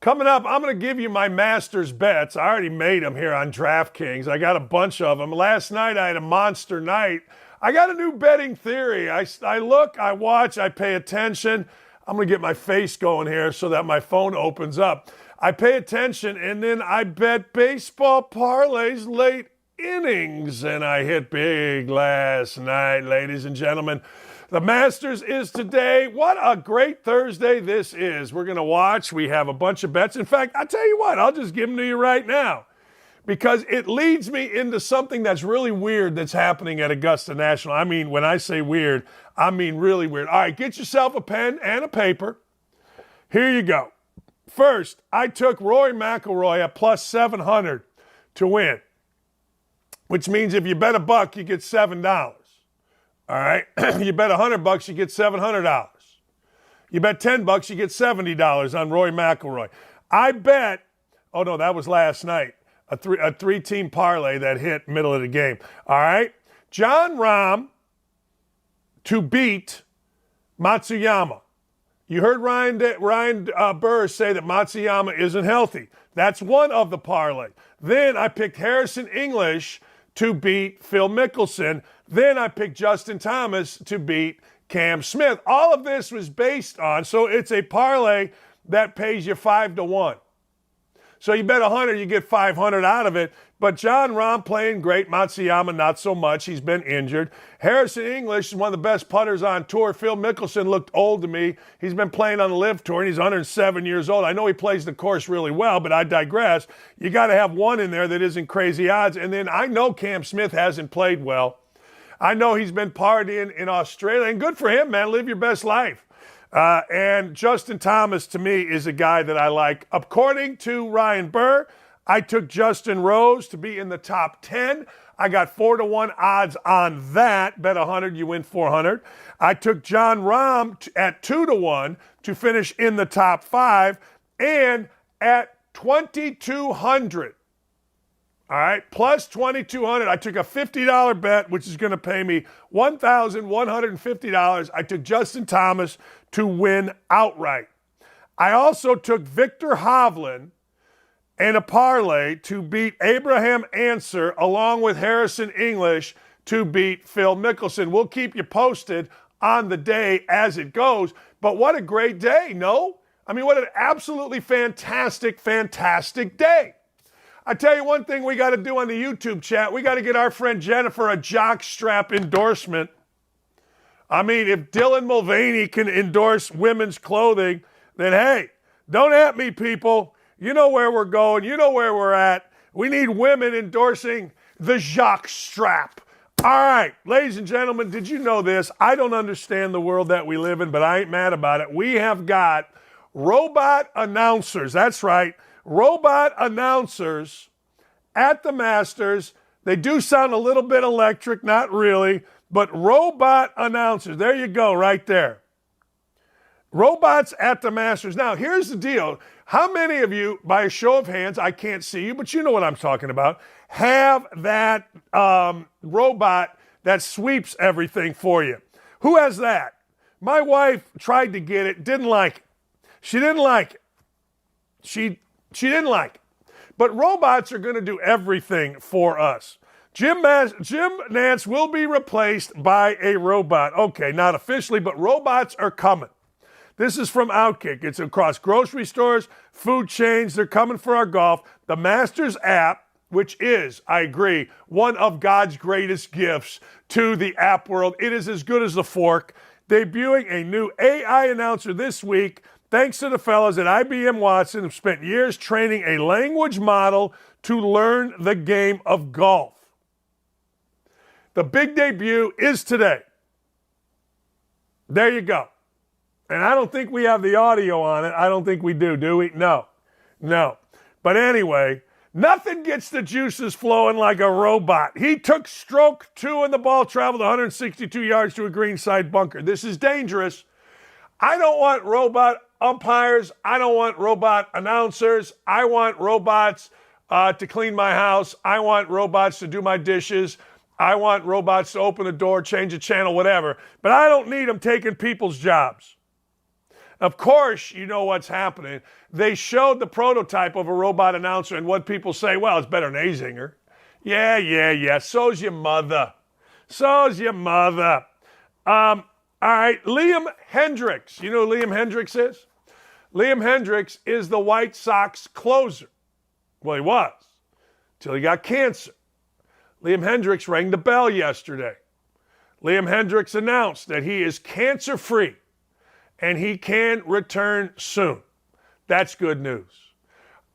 Coming up, I'm going to give you my Masters bets. I already made them here on DraftKings. I got a bunch of them. Last night, I had a monster night. I got a new betting theory. I look, I watch, I pay attention. I'm going to get my face going here so that my phone opens up. I pay attention, and then I bet baseball parlays late innings, and I hit big last night, ladies and gentlemen. The Masters is today. What a great Thursday this is. We're going to watch. We have a bunch of bets. In fact, I'll tell you what, I'll just give them to you right now because it leads me into something that's really weird that's happening at Augusta National. I mean, when I say weird, I mean really weird. All right, get yourself a pen and a paper. Here you go. First, I took Rory McIlroy at plus 700 to win, which means if you bet $1, you get $7. All right, you bet $100, you get $700. You bet $10, you get $70 on Rory McIlroy. I bet, oh no, that was last night, a three-team parlay that hit middle of the game. All right, Jon Rahm to beat Matsuyama. You heard Ryan Burr say that Matsuyama isn't healthy. That's one of the parlay. Then I picked Harrison English to beat Phil Mickelson. Then I picked Justin Thomas to beat Cam Smith. All of this was based on, so it's a parlay that pays you 5-1. So you bet 100, you get 500 out of it. But Jon Rahm playing great, Matsuyama not so much. He's been injured. Harrison English is one of the best putters on tour. Phil Mickelson looked old to me. He's been playing on the LIV Tour, and he's 107 years old. I know he plays the course really well, but I digress. You got to have one in there that isn't crazy odds. And then I know Cam Smith hasn't played well. I know he's been partying in Australia, and good for him, man. Live your best life. And Justin Thomas, to me, is a guy that I like. According to Ryan Burr, I took Justin Rose to be in the top 10. I got 4-1 odds on that. Bet 100, you win 400. I took Jon Rahm at 2-1 to finish in the top 5. And at 2,200, all right, plus 2,200, I took a $50 bet, which is going to pay me $1,150. I took Justin Thomas to win outright. I also took Victor Hovland and a parlay to beat Abraham Answer along with Harrison English to beat Phil Mickelson. We'll keep you posted on the day as it goes. But what a great day, no? I mean, what an absolutely fantastic, fantastic day. I tell you one thing we got to do on the YouTube chat. We got to get our friend Jennifer a jockstrap endorsement. I mean, if Dylan Mulvaney can endorse women's clothing, then hey, don't at me, people. You know where we're going. You know where we're at. We need women endorsing the jockstrap. All right, ladies and gentlemen, did you know this? I don't understand the world that we live in, but I ain't mad about it. We have got robot announcers. That's right. Robot announcers at the Masters. They do sound a little bit electric, not really, but robot announcers. There you go, right there. Robots at the Masters. Now, here's the deal. How many of you, by a show of hands, I can't see you, but you know what I'm talking about, have that robot that sweeps everything for you? Who has that? My wife tried to get it, didn't like it. She didn't like it. She didn't like it. But robots are going to do everything for us. Jim Nantz will be replaced by a robot. Okay, not officially, but robots are coming. This is from OutKick. It's across grocery stores, food chains. They're coming for our golf. The Masters app, which is, I agree, one of God's greatest gifts to the app world. It is as good as the fork. Debuting a new AI announcer this week. Thanks to the fellas at IBM Watson, who've spent years training a language model to learn the game of golf. The big debut is today. There you go. And I don't think we have the audio on it. I don't think we do we? No. But anyway, nothing gets the juices flowing like a robot. He took stroke 2 and the ball traveled 162 yards to a greenside bunker. This is dangerous. I don't want robot umpires. I don't want robot announcers. I want robots to clean my house. I want robots to do my dishes. I want robots to open the door, change the channel, whatever. But I don't need them taking people's jobs. Of course, you know what's happening. They showed the prototype of a robot announcer, and what people say, well, it's better than Azinger. Yeah. So's your mother. All right, Liam Hendricks. You know who Liam Hendricks is? Liam Hendricks is the White Sox closer. Well, he was, till he got cancer. Liam Hendricks rang the bell yesterday. Liam Hendriks announced that he is cancer-free and he can return soon. That's good news.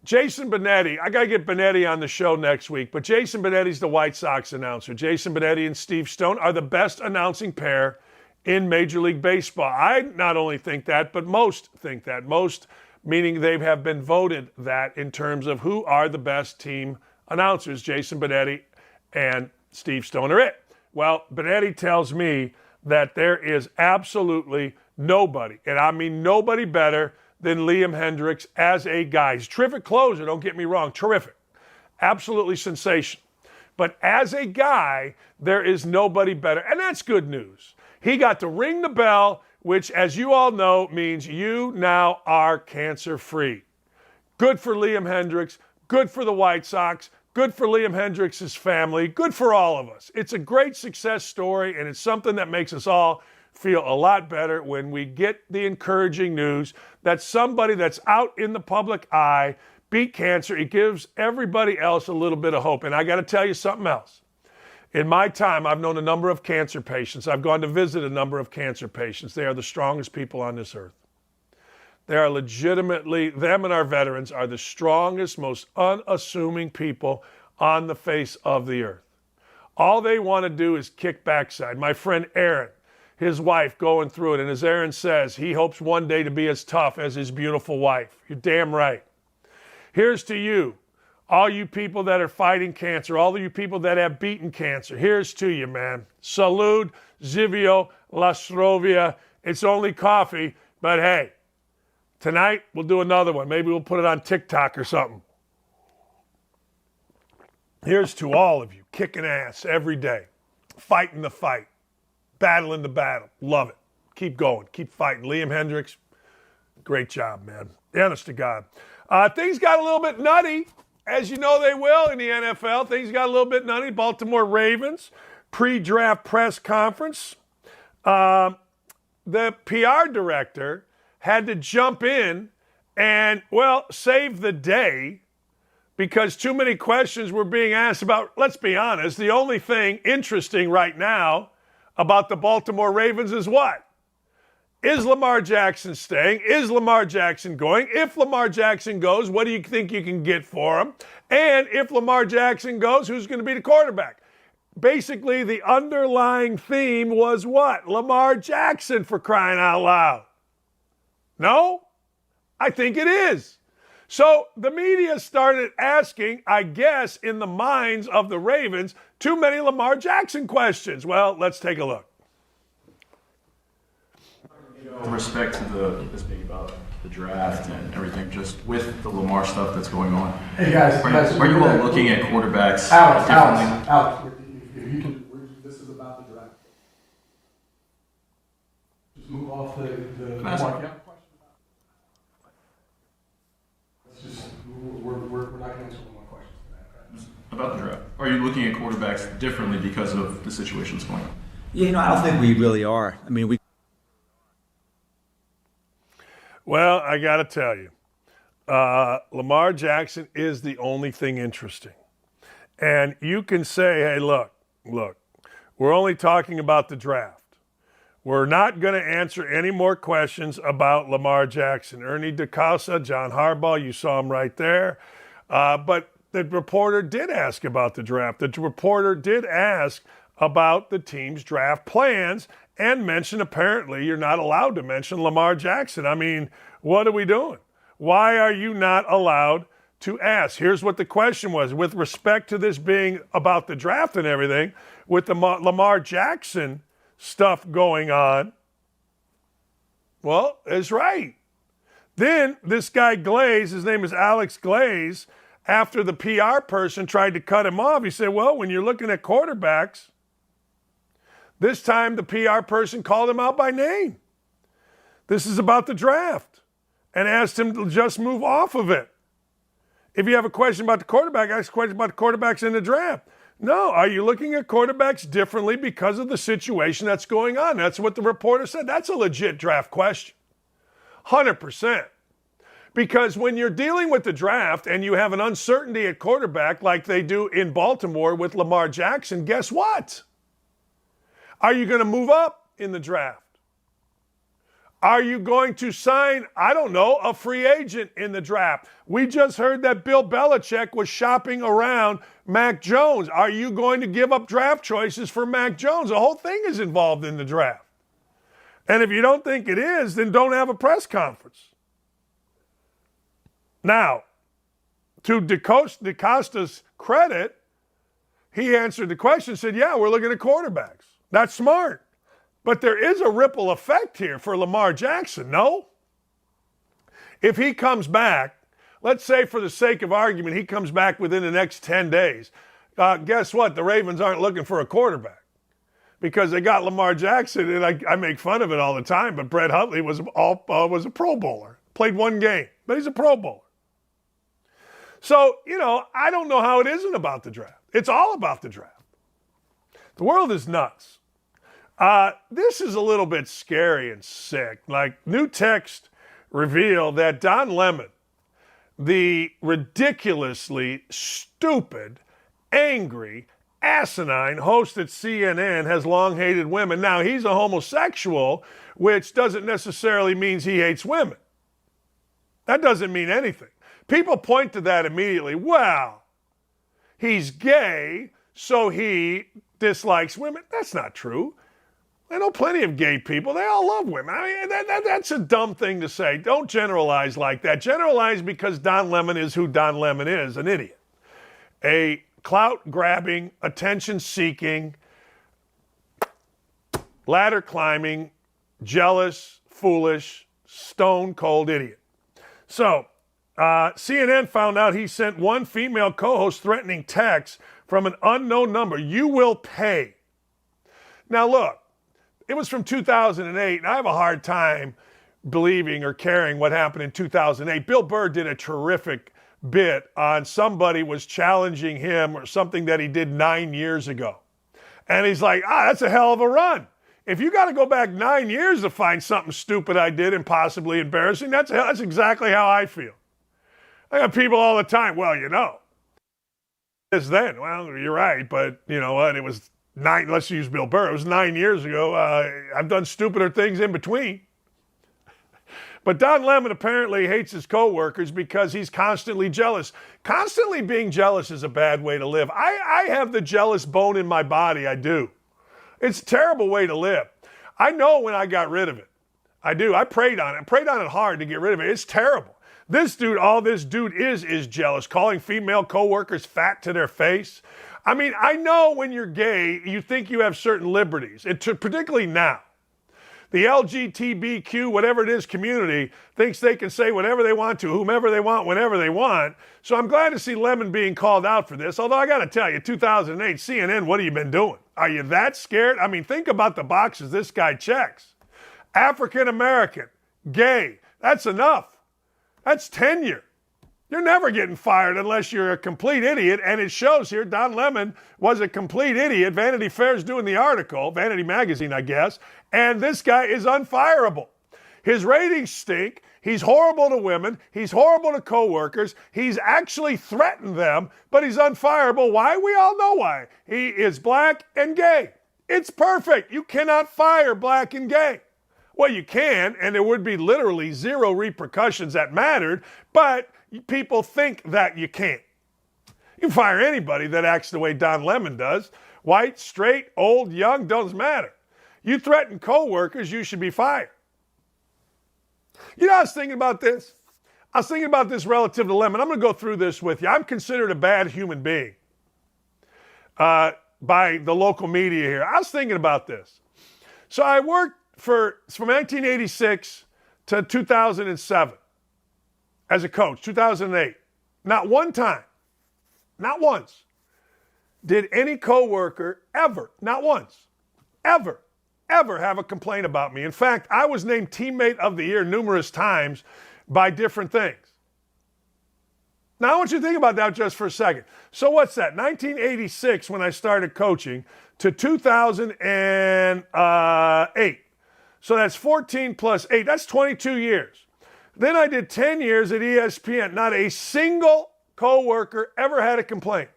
Jason Benetti, I got to get Benetti on the show next week, but Jason Benetti's the White Sox announcer. Jason Benetti and Steve Stone are the best announcing pair in Major League Baseball. I not only think that, but most think that. Most meaning they have been voted that in terms of who are the best team announcers. Jason Benetti and Steve Stone are it. Well, Benetti tells me that there is absolutely nobody, and I mean nobody better than Liam Hendriks as a guy. He's a terrific closer, don't get me wrong, terrific. Absolutely sensational. But as a guy, there is nobody better, and that's good news. He got to ring the bell, which, as you all know, means you now are cancer-free. Good for Liam Hendriks, good for the White Sox, good for Liam Hendriks' family, good for all of us. It's a great success story, and it's something that makes us all feel a lot better when we get the encouraging news that somebody that's out in the public eye beat cancer. It gives everybody else a little bit of hope. And I got to tell you something else. In my time, I've known a number of cancer patients. I've gone to visit a number of cancer patients. They are the strongest people on this earth. They are legitimately, them and our veterans are the strongest, most unassuming people on the face of the earth. All they want to do is kick backside. My friend Aaron, his wife going through it, and as Aaron says, he hopes one day to be as tough as his beautiful wife. You're damn right. Here's to you, all you people that are fighting cancer, all of you people that have beaten cancer. Here's to you, man. Salud, Zivio, La Strovia. It's only coffee, but hey, tonight we'll do another one. Maybe we'll put it on TikTok or something. Here's to all of you, kicking ass every day, fighting the fight, battling the battle. Love it. Keep going. Keep fighting. Liam Hendriks, great job, man. Honest to God. Things got a little bit nutty, as you know they will in the NFL. Things got a little bit nutty. Baltimore Ravens, pre-draft press conference. The PR director had to jump in and, well, save the day because too many questions were being asked about, let's be honest, the only thing interesting right now about the Baltimore Ravens is what? Is Lamar Jackson staying? Is Lamar Jackson going? If Lamar Jackson goes, what do you think you can get for him? And if Lamar Jackson goes, who's going to be the quarterback? Basically, the underlying theme was what? Lamar Jackson, for crying out loud. No? I think it is. So the media started asking, I guess, in the minds of the Ravens, too many Lamar Jackson questions. Well, let's take a look. With respect to this being about the draft and everything, just with the Lamar stuff that's going on. Hey guys, are you all looking at quarterbacks Alex, if you can, this is about the draft. Just move off the Lamar. We're not going to answer one more question today. About the draft. Are you looking at quarterbacks differently because of the situations going on? Yeah, I don't think we really are. I mean, Well, I got to tell you, Lamar Jackson is the only thing interesting. And you can say, hey, look, we're only talking about the draft. We're not going to answer any more questions about Lamar Jackson. Ernie DeCosta, John Harbaugh, you saw him right there. But the reporter did ask about the draft. The reporter did ask about the team's draft plans and mention, apparently, you're not allowed to mention Lamar Jackson. I mean, what are we doing? Why are you not allowed to ask? Here's what the question was. With respect to this being about the draft and everything, with the Lamar Jackson stuff going on, well, it's right. Then this guy Glaze, his name is Alex Glaze, after the PR person tried to cut him off, he said, well, when you're looking at quarterbacks, this time the PR person called him out by name. This is about the draft and asked him to just move off of it. If you have a question about the quarterback, ask a question about the quarterbacks in the draft. No, are you looking at quarterbacks differently because of the situation that's going on? That's what the reporter said. That's a legit draft question. 100%. Because when you're dealing with the draft and you have an uncertainty at quarterback like they do in Baltimore with Lamar Jackson, guess what? Are you going to move up in the draft? Are you going to sign, I don't know, a free agent in the draft? We just heard that Bill Belichick was shopping around Mac Jones. Are you going to give up draft choices for Mac Jones? The whole thing is involved in the draft. And if you don't think it is, then don't have a press conference. Now, to DeCosta's credit, he answered the question and said, yeah, we're looking at quarterbacks. That's smart. But there is a ripple effect here for Lamar Jackson, no? If he comes back, let's say for the sake of argument, he comes back within the next 10 days. Guess what? The Ravens aren't looking for a quarterback because they got Lamar Jackson, and I make fun of it all the time, but Brett Hundley was a Pro Bowler. Played one game, but he's a Pro Bowler. So, I don't know how it isn't about the draft. It's all about the draft. The world is nuts. This is a little bit scary and sick. Like, new text revealed that Don Lemon, the ridiculously stupid, angry, asinine host at CNN, has long hated women. Now, he's a homosexual, which doesn't necessarily mean he hates women. That doesn't mean anything. People point to that immediately. Well, he's gay, so he dislikes women. That's not true. I know plenty of gay people. They all love women. I mean, that's a dumb thing to say. Don't generalize like that. Generalize because Don Lemon is who Don Lemon is, an idiot. A clout-grabbing, attention-seeking, ladder-climbing, jealous, foolish, stone-cold idiot. So, CNN found out he sent one female co-host threatening texts from an unknown number. You will pay. Now, look. It was from 2008, and I have a hard time believing or caring what happened in 2008. Bill Burr did a terrific bit on somebody was challenging him or something that he did 9 years ago. And he's like, that's a hell of a run. If you got to go back 9 years to find something stupid I did and possibly embarrassing, that's exactly how I feel. I got people all the time, well, this then. Well, you're right, but you know what? It was let's use Bill Burr. It was 9 years ago. I've done stupider things in between. But Don Lemon apparently hates his coworkers because he's constantly jealous. Constantly being jealous is a bad way to live. I have the jealous bone in my body. I do. It's a terrible way to live. I know when I got rid of it. I do. I prayed on it. I prayed on it hard to get rid of it. It's terrible. All this dude is jealous, calling female coworkers fat to their face. I mean, I know when you're gay, you think you have certain liberties, and particularly now. The LGBTQ, whatever it is, community thinks they can say whatever they want to, whomever they want, whenever they want. So I'm glad to see Lemon being called out for this. Although I got to tell you, 2008, CNN, what have you been doing? Are you that scared? I mean, think about the boxes this guy checks. African American, gay, that's enough. That's tenure. You're never getting fired unless you're a complete idiot, and it shows here Don Lemon was a complete idiot. Vanity Fair's doing the article, Vanity Magazine, I guess, and this guy is unfireable. His ratings stink. He's horrible to women. He's horrible to coworkers. He's actually threatened them, but he's unfireable. Why? We all know why. He is black and gay. It's perfect. You cannot fire black and gay. Well, you can, and there would be literally zero repercussions that mattered, but people think that you can't. You can fire anybody that acts the way Don Lemon does. White, straight, old, young, doesn't matter. You threaten coworkers, you should be fired. You know, I was thinking about this. I was thinking about this relative to Lemon. I'm going to go through this with you. I'm considered a bad human being by the local media here. I was thinking about this. So I worked from 1986 to 2007 as a coach, 2008. Not one time, not once, did any coworker ever, not once, ever have a complaint about me. In fact, I was named Teammate of the Year numerous times by different things. Now, I want you to think about that just for a second. So what's that? 1986, when I started coaching, to 2008. So that's 14 plus 8. That's 22 years. Then I did 10 years at ESPN. Not a single coworker ever had a complaint.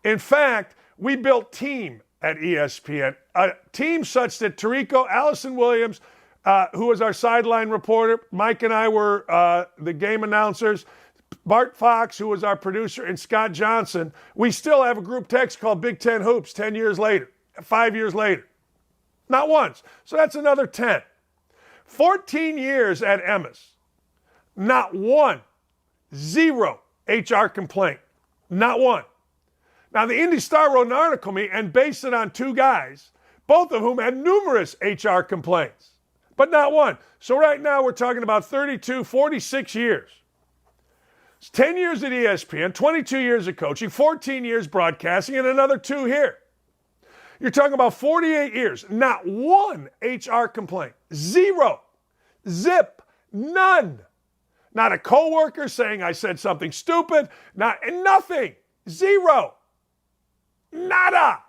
In fact, we built team at ESPN. A team such that Tirico, Allison Williams, who was our sideline reporter, Mike and I were the game announcers, Bart Fox, who was our producer, and Scott Johnson. We still have a group text called Big Ten Hoops 10 years later, 5 years later. Not once. So that's another 10. 14 years at Emmis. Not one. Zero HR complaint. Not one. Now, the Indy Star wrote an article on me and based it on two guys, both of whom had numerous HR complaints, but not one. So right now we're talking about 32, 46 years. It's 10 years at ESPN, 22 years of coaching, 14 years broadcasting, and another 2 here. You're talking about 48 years. Not one HR complaint. Zero. Zip. None. Not a coworker saying I said something stupid. Nothing. Zero. Nada.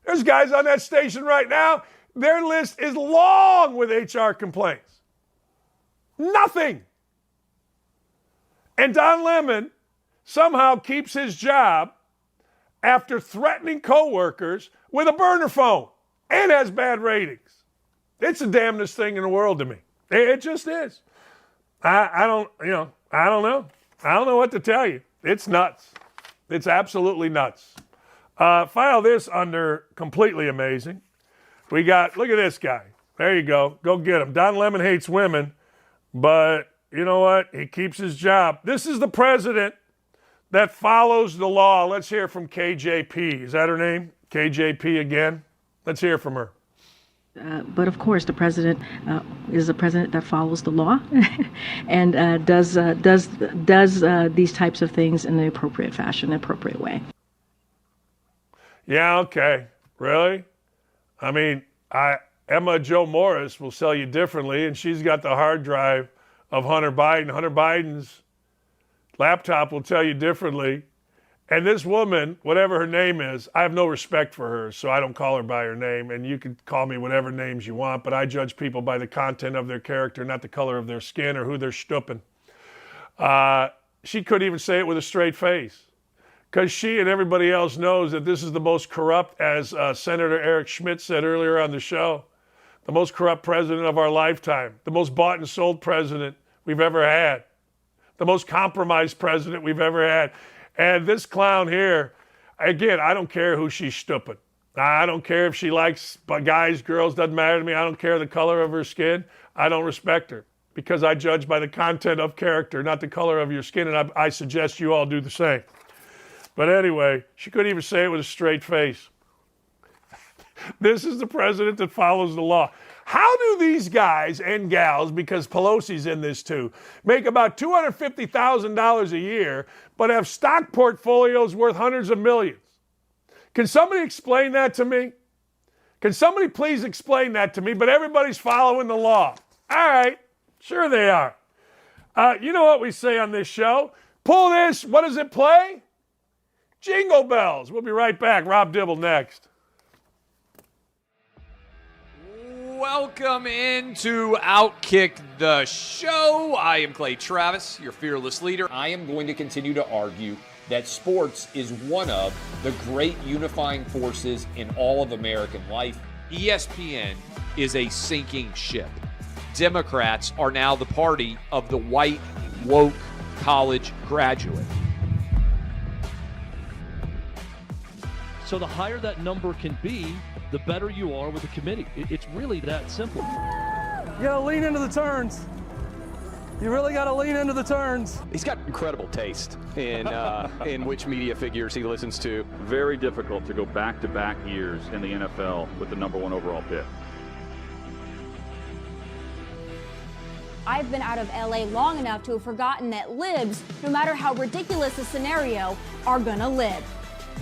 There's guys on that station right now. Their list is long with HR complaints. Nothing. And Don Lemon somehow keeps his job after threatening coworkers with a burner phone and has bad ratings. It's the damnedest thing in the world to me. It just is. I don't know. I don't know what to tell you. It's nuts. It's absolutely nuts. File this under completely amazing. We got, look at this guy. There you go. Go get him. Don Lemon hates women, but you know what? He keeps his job. This is the president that follows the law. Let's hear from KJP. Is that her name? KJP again? Let's hear from her. But of course, the president is a president that follows the law and does these types of things in the appropriate fashion, the appropriate way. Yeah, okay. Really? I mean, Emma Jo Morris will sell you differently, and she's got the hard drive of Hunter Biden. Hunter Biden's laptop will tell you differently. And this woman, whatever her name is, I have no respect for her, so I don't call her by her name. And you can call me whatever names you want, but I judge people by the content of their character, not the color of their skin or who they're stupping. She couldn't even say it with a straight face because she and everybody else knows that this is the most corrupt, as Senator Eric Schmitt said earlier on the show, the most corrupt president of our lifetime, the most bought and sold president we've ever had, the most compromised president we've ever had. And this clown here, again, I don't care who she's stupid. I don't care if she likes guys, girls, doesn't matter to me. I don't care the color of her skin. I don't respect her because I judge by the content of character, not the color of your skin, and I suggest you all do the same. But anyway, she couldn't even say it with a straight face. This is the president that follows the law. How do these guys and gals, because Pelosi's in this too, make about $250,000 a year, but have stock portfolios worth hundreds of millions? Can somebody explain that to me? Can somebody please explain that to me? But everybody's following the law. All right, sure they are. You know what we say on this show? Pull this, what does it play? Jingle bells. We'll be right back. Rob Dibble next. Welcome into OutKick, the show. I am Clay Travis, your fearless leader. I am going to continue to argue that sports is one of the great unifying forces in all of American life. ESPN is a sinking ship. Democrats are now the party of the white, woke college graduate. So the higher that number can be, the better you are with the committee. It's really that simple. You gotta lean into the turns. You really gotta lean into the turns. He's got incredible taste in which media figures he listens to. Very difficult to go back-to-back years in the NFL with the number 1 overall pick. I've been out of LA long enough to have forgotten that libs, no matter how ridiculous the scenario, are gonna live.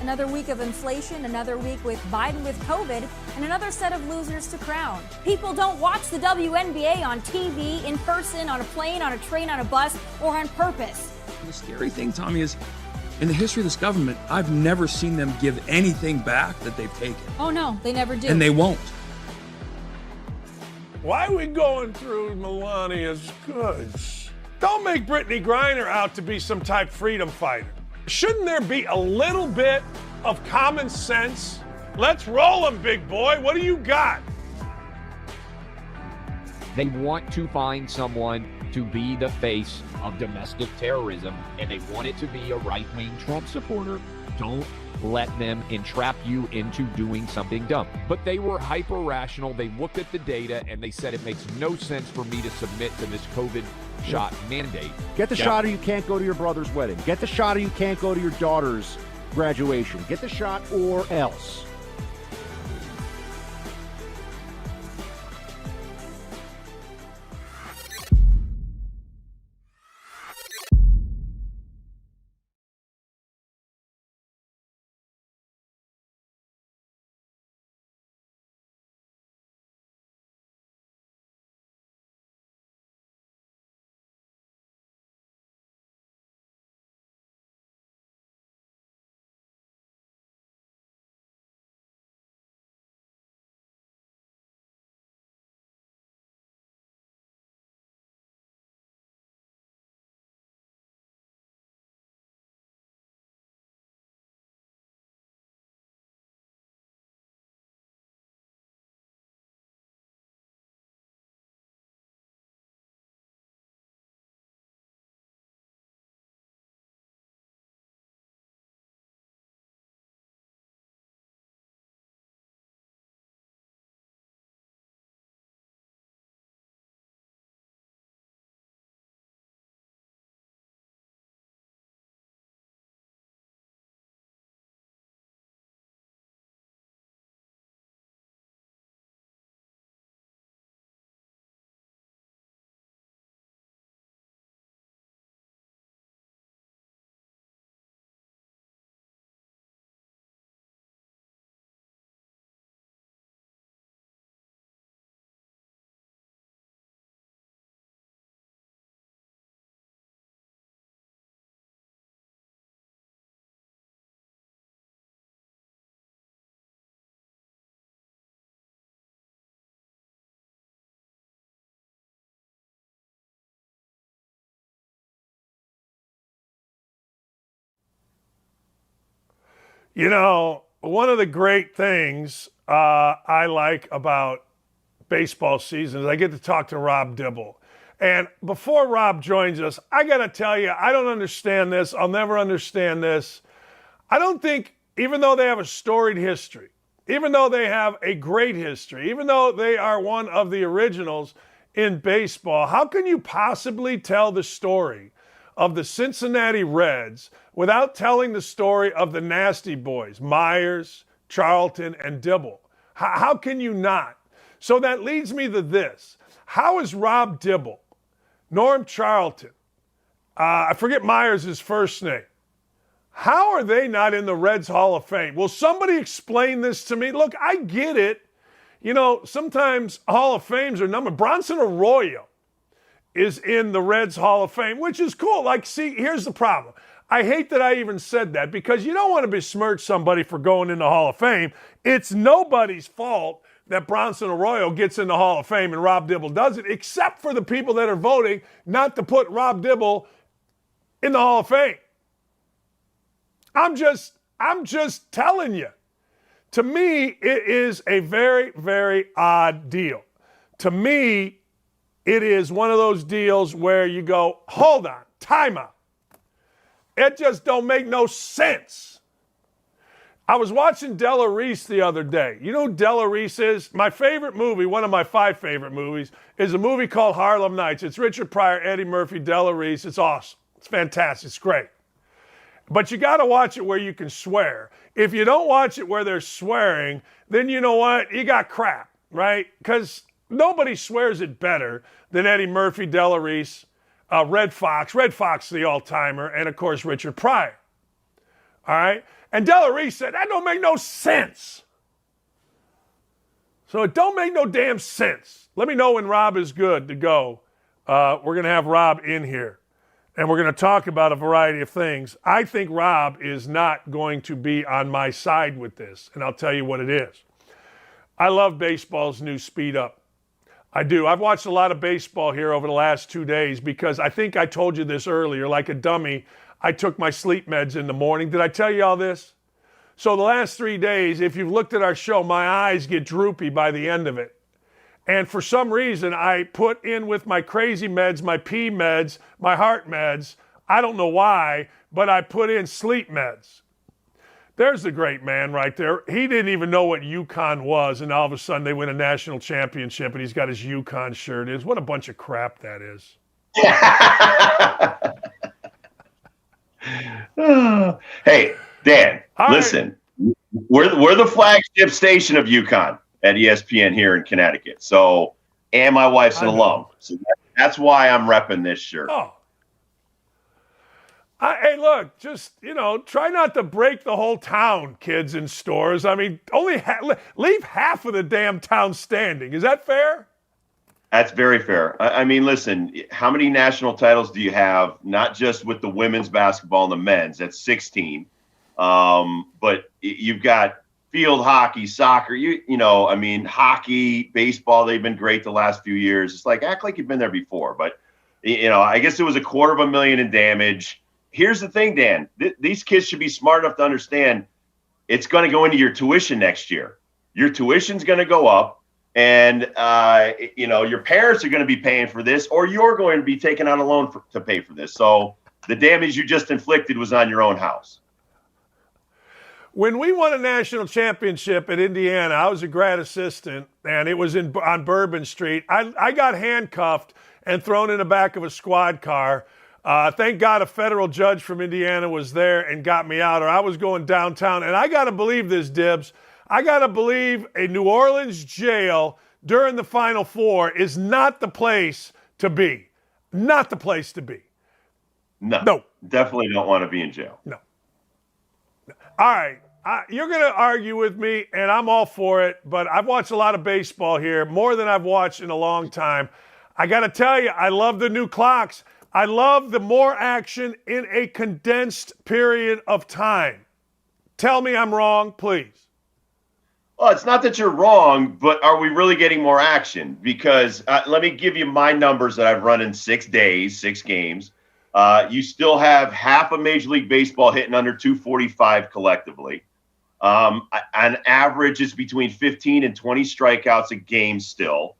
Another week of inflation, another week with Biden with COVID, and another set of losers to crown. People don't watch the WNBA on TV, in person, on a plane, on a train, on a bus, or on purpose. The scary thing, Tommy, is in the history of this government, I've never seen them give anything back that they've taken. Oh no, they never do. And they won't. Why are we going through Melania's goods? Don't make Brittany Griner out to be some type freedom fighter. Shouldn't there be a little bit of common sense Let's roll them, big boy. What do you got? They want to find someone to be the face of domestic terrorism, and they want it to be a right-wing Trump supporter. Don't let them entrap you into doing something dumb. But they were hyper-rational. They looked at the data, and they said it makes no sense for me to submit to this COVID shot mandate. Get the shot or you can't go to your brother's wedding. Get the shot or you can't go to your daughter's graduation. Get the shot or else. You know, one of the great things I like about baseball season is I get to talk to Rob Dibble. And before Rob joins us, I got to tell you, I don't understand this. I'll never understand this. I don't think, even though they have a storied history, even though they have a great history, even though they are one of the originals in baseball, how can you possibly tell the story of the Cincinnati Reds without telling the story of the Nasty Boys, Myers, Charlton, and Dibble? How can you not? So that leads me to this. How is Rob Dibble, Norm Charlton, I forget Myers' first name, how are they not in the Reds Hall of Fame? Will somebody explain this to me? Look, I get it. You know, sometimes Hall of Fames are numbered. Bronson Arroyo is in the Reds Hall of Fame, which is cool. Like, see, here's the problem. I hate that I even said that because you don't want to besmirch somebody for going in the Hall of Fame. It's nobody's fault that Bronson Arroyo gets in the Hall of Fame and Rob Dibble doesn't, except for the people that are voting not to put Rob Dibble in the Hall of Fame. I'm just telling you. To me, it is a very, very odd deal. To me, it is one of those deals where you go, hold on, time out. It just don't make no sense. I was watching Della Reese the other day. You know who Della Reese is? My favorite movie, one of my 5 favorite movies, is a movie called Harlem Nights. It's Richard Pryor, Eddie Murphy, Della Reese. It's awesome. It's fantastic. It's great. But you got to watch it where you can swear. If you don't watch it where they're swearing, then you know what? You got crap, right? Because nobody swears it better than Eddie Murphy, Della Reese, Red Fox. Red Fox, the all-timer, and, of course, Richard Pryor. All right? And Della Reese said, that don't make no sense. So it don't make no damn sense. Let me know when Rob is good to go. We're going to have Rob in here. And we're going to talk about a variety of things. I think Rob is not going to be on my side with this, and I'll tell you what it is. I love baseball's new speed up. I do. I've watched a lot of baseball here over the last 2 days because I think I told you this earlier. Like a dummy, I took my sleep meds in the morning. Did I tell you all this? So the last 3 days, if you've looked at our show, my eyes get droopy by the end of it. And for some reason, I put in with my crazy meds, my pee meds, my heart meds. I don't know why, but I put in sleep meds. There's the great man right there. He didn't even know what UConn was, and all of a sudden they win a national championship, and he's got his UConn shirt. What a bunch of crap that is. Hey, Dan, listen. We're the flagship station of UConn at ESPN here in Connecticut. So, and my wife's an alum. So that's why I'm repping this shirt. Oh. Hey, look, just, try not to break the whole town, kids in stores. I mean, only leave half of the damn town standing. Is that fair? That's very fair. I mean, listen, how many national titles do you have, not just with the women's basketball and the men's? That's 16. But you've got field hockey, soccer, hockey, baseball. They've been great the last few years. It's like, act like you've been there before. But, I guess it was $250,000 in damage. Here's the thing, Dan. These kids should be smart enough to understand it's going to go into your tuition next year. Your tuition's going to go up, and your parents are going to be paying for this, or you're going to be taking out a loan to pay for this. So the damage you just inflicted was on your own house. When we won a national championship at Indiana, I was a grad assistant, and it was on Bourbon Street. I got handcuffed and thrown in the back of a squad car. Thank God a federal judge from Indiana was there and got me out, or I was going downtown. And I got to believe this, Dibs. I got to believe a New Orleans jail during the Final Four is not the place to be. Not the place to be. No. Definitely don't want to be in jail. No. All right. You're going to argue with me, and I'm all for it, but I've watched a lot of baseball here, more than I've watched in a long time. I got to tell you, I love the new clocks. I love the more action in a condensed period of time. Tell me I'm wrong, please. Well, it's not that you're wrong, but are we really getting more action? Because let me give you my numbers that I've run in 6 days, 6 games. You still have half of Major League Baseball hitting under 245 collectively. On average, it's between 15 and 20 strikeouts a game still.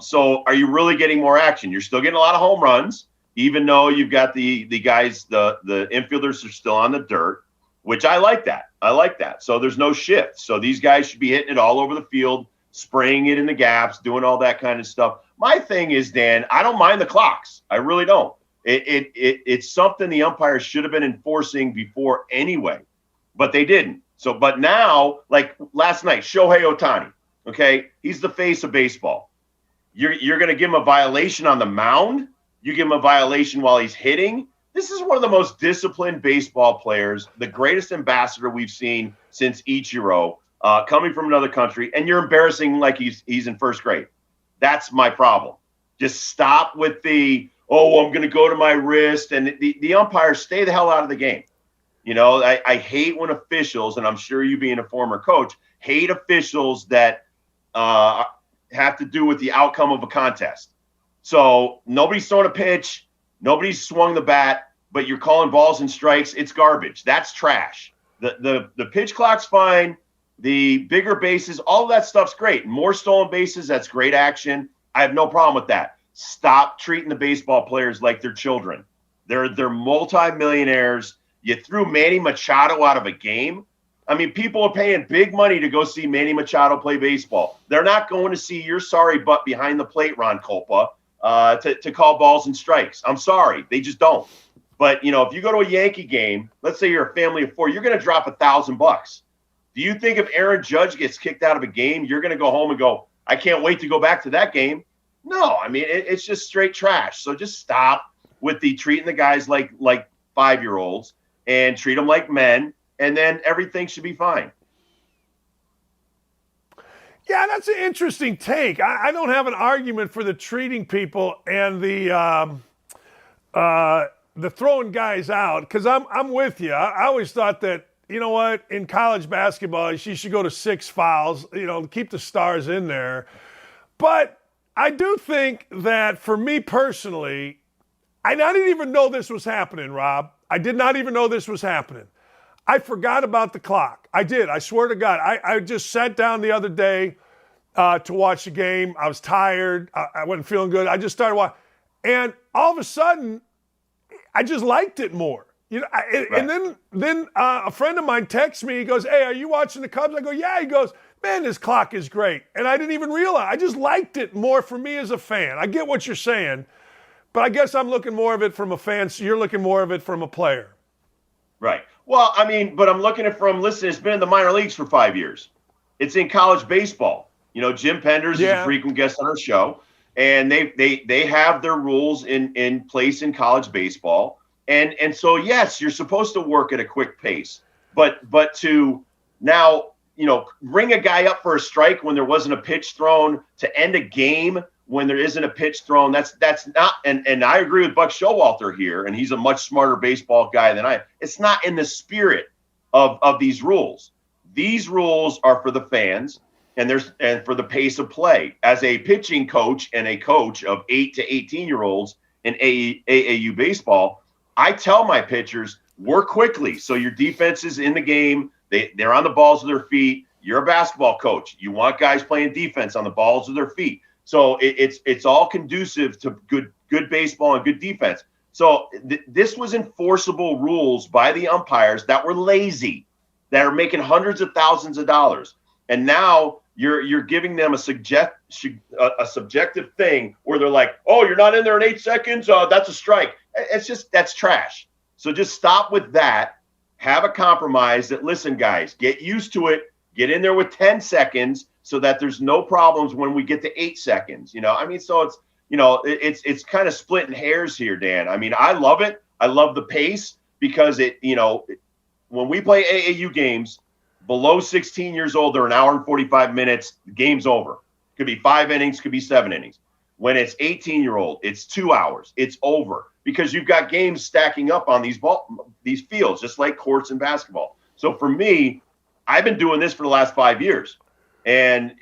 So are you really getting more action? You're still getting a lot of home runs. Even though you've got the guys, the infielders are still on the dirt, which I like that. I like that. So there's no shift. So these guys should be hitting it all over the field, spraying it in the gaps, doing all that kind of stuff. My thing is, Dan, I don't mind the clocks. I really don't. It's something the umpires should have been enforcing before anyway, but they didn't. So, but now, like last night, Shohei Ohtani, okay, he's the face of baseball. You're going to give him a violation on the mound? You give him a violation while he's hitting? This is one of the most disciplined baseball players, the greatest ambassador we've seen since Ichiro, coming from another country, and you're embarrassing like he's in first grade. That's my problem. Just stop with the, I'm going to go to my wrist, and the umpires stay the hell out of the game. I hate when officials, and I'm sure you being a former coach, hate officials that have to do with the outcome of a contest. So nobody's thrown a pitch, nobody's swung the bat, but you're calling balls and strikes. It's garbage. That's trash. The pitch clock's fine. The bigger bases, all of that stuff's great. More stolen bases, that's great action. I have no problem with that. Stop treating the baseball players like they're children. They're multimillionaires. You threw Manny Machado out of a game. I mean, people are paying big money to go see Manny Machado play baseball. They're not going to see your sorry butt behind the plate, Ron Kolpa, to call balls and strikes. I'm sorry. They just don't. But, if you go to a Yankee game, let's say you're a family of 4, you're going to drop $1,000. Do you think if Aaron Judge gets kicked out of a game, you're going to go home and go, I can't wait to go back to that game? No, I mean, it's just straight trash. So just stop with the treating the guys like 5-year-olds and treat them like men, and then everything should be fine. Yeah, that's an interesting take. I don't have an argument for the treating people and the throwing guys out, because I'm with you. I always thought that, you know what, in college basketball, you should go to 6 fouls, keep the stars in there. But I do think that for me personally, I didn't even know this was happening, Rob. I did not even know this was happening. I forgot about the clock. I did. I swear to God. I just sat down the other day to watch the game. I was tired. I wasn't feeling good. I just started watching. And all of a sudden, I just liked it more. You know, and then a friend of mine texts me. He goes, "Hey, are you watching the Cubs?" I go, "Yeah." He goes, "Man, this clock is great." And I didn't even realize. I just liked it more for me as a fan. I get what you're saying, but I guess I'm looking more of it from a fan. So you're looking more of it from a player. Right. Well, I mean, but I'm looking at listen, it's been in the minor leagues for 5 years. It's in college baseball. You know, Jim Penders is a frequent guest on our show, and they have their rules in place in college baseball. And so, yes, you're supposed to work at a quick pace, but to now, you know, ring a guy up for a strike when there wasn't a pitch thrown, to end a game when there isn't a pitch thrown, that's not, and I agree with Buck Showalter here, and he's a much smarter baseball guy than I. It's not in the spirit of these rules. These rules are for the fans and for the pace of play. As a pitching coach and a coach of 8 to 18-year-olds in AAU baseball, I tell my pitchers, work quickly so your defense is in the game. They're on the balls of their feet. You're a basketball coach. You want guys playing defense on the balls of their feet. So it's all conducive to good baseball and good defense. So this was enforceable rules by the umpires that were lazy, that are making hundreds of thousands of dollars. And now you're giving them a subjective thing where they're like, "Oh, you're not in there in 8 seconds. That's a strike." That's trash. So just stop with that. Have a compromise that, listen, guys, get used to it. Get in there with 10 seconds so that there's no problems when we get to 8 seconds. You know, I mean, so it's kind of splitting hairs here, Dan. I mean, I love it. I love the pace because when we play AAU games below 16 years old, they're an hour and 45 minutes. The game's over. Could be 5 innings, could be 7 innings. When it's 18-year-old, it's 2 hours. It's over because you've got games stacking up on these fields, just like courts in basketball. So for me, I've been doing this for the last 5 years, and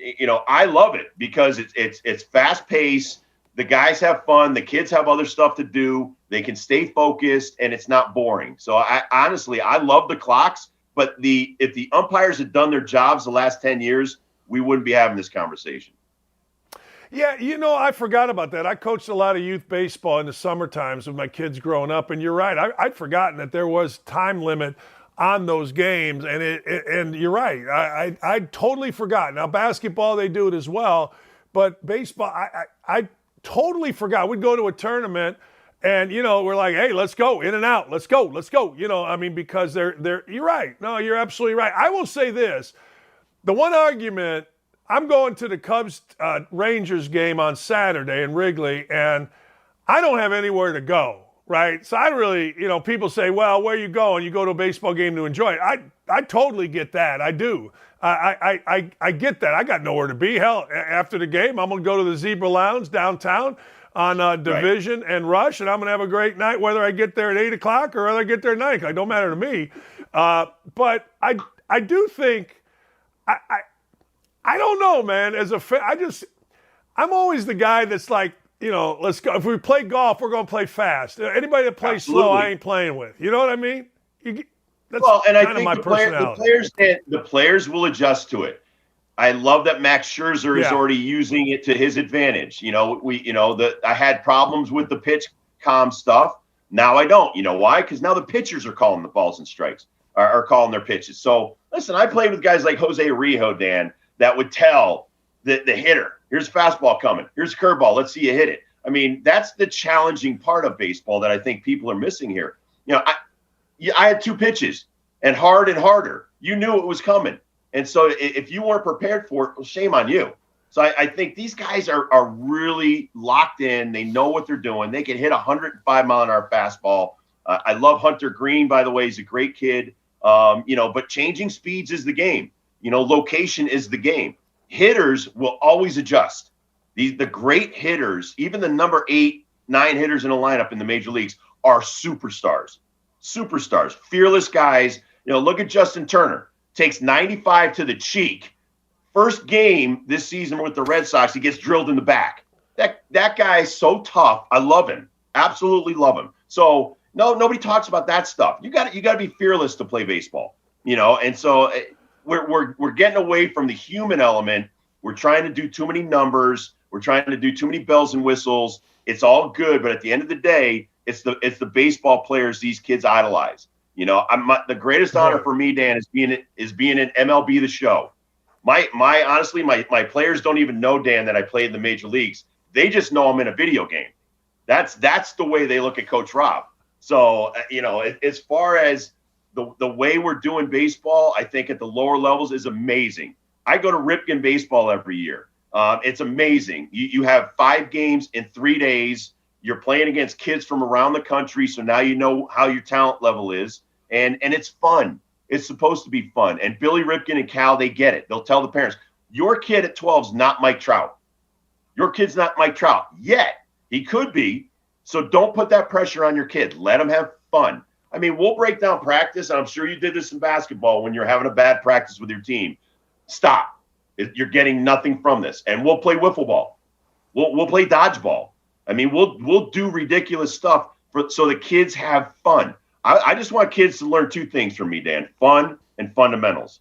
I love it because it's fast paced. The guys have fun. The kids have other stuff to do. They can stay focused, and it's not boring. So I honestly love the clocks. But if the umpires had done their jobs the last 10 years, we wouldn't be having this conversation. Yeah, I forgot about that. I coached a lot of youth baseball in the summer times with my kids growing up, and you're right. I'd forgotten that there was time limit on those games, and you're right. I totally forgot. Now, basketball, they do it as well, but baseball, I totally forgot. We'd go to a tournament, and, we're like, hey, let's go, in and out, let's go. Because they're you're right. No, you're absolutely right. I will say this. The one argument, I'm going to the Cubs Rangers game on Saturday in Wrigley, and I don't have anywhere to go, right? So I really, people say, well, where are you going? You go to a baseball game to enjoy it. I totally get that. I do. I get that. I got nowhere to be. Hell, after the game, I'm going to go to the Zebra Lounge downtown on Division and Rush, and I'm going to have a great night, whether I get there at 8 o'clock or whether I get there at 9 o'clock. It don't matter to me. But I do think I don't know, man. As a fan, I'm always the guy that's like, let's go. If we play golf, we're going to play fast. Anybody that plays slow, I ain't playing with. You know what I mean? That's and I kind of think my personality. The players will adjust to it. I love that Max Scherzer is already using it to his advantage. I had problems with the pitch comm stuff. Now I don't. You know why? Because now the pitchers are calling the balls and strikes, are calling their pitches. So listen, I played with guys like Jose Rijo, Dan, that would tell the hitter, here's a fastball coming, here's a curveball, let's see you hit it. I mean, that's the challenging part of baseball that I think people are missing here. I had 2 pitches, and harder. You knew it was coming. And so if you weren't prepared for it, well, shame on you. So I think these guys are really locked in. They know what they're doing. They can hit 105-mile-an-hour fastball. I love Hunter Green, by the way. He's a great kid. But changing speeds is the game. Location is the game. Hitters will always adjust. The great hitters, even the number 8, 9 hitters in a lineup in the major leagues, are superstars. Fearless guys. Look at Justin Turner. Takes 95 to the cheek. First game this season with the Red Sox, he gets drilled in the back. That guy is so tough. I love him. Absolutely love him. So, No, nobody talks about that stuff. You got to be fearless to play baseball, And so we're getting away from the human element. We're trying to do too many numbers. We're trying to do too many bells and whistles. It's all good, but at the end of the day, it's the baseball players these kids idolize. The greatest honor for me, Dan, is being in MLB The Show. Honestly, my players don't even know, Dan, that I played in the major leagues. They just know I'm in a video game. That's the way they look at Coach Rob. So, as far as the way we're doing baseball, I think at the lower levels is amazing. I go to Ripken Baseball every year. It's amazing. You have 5 games in 3 days. You're playing against kids from around the country, so now you know how your talent level is, and it's fun. It's supposed to be fun. And Billy Ripken and Cal, they get it. They'll tell the parents, your kid at 12 is not Mike Trout. Your kid's not Mike Trout yet. He could be. So don't put that pressure on your kid. Let him have fun. I mean, we'll break down practice, and I'm sure you did this in basketball when you're having a bad practice with your team. Stop. You're getting nothing from this. And we'll play wiffle ball. We'll play dodgeball. I mean, we'll do ridiculous stuff so the kids have fun. I just want kids to learn 2 things from me, Dan: fun and fundamentals.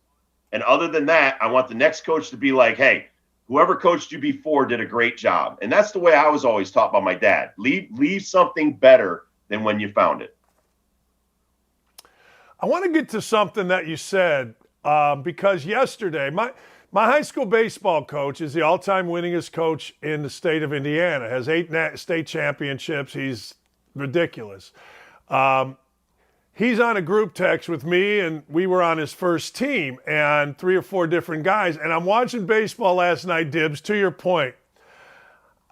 And other than that, I want the next coach to be like, hey, whoever coached you before did a great job. And that's the way I was always taught by my dad. Leave something better than when you found it. I want to get to something that you said because yesterday, my high school baseball coach is the all-time winningest coach in the state of Indiana, has 8 state championships. He's ridiculous. He's on a group text with me, and we were on his first team, and 3 or 4 different guys. And I'm watching baseball last night, Dibs, to your point.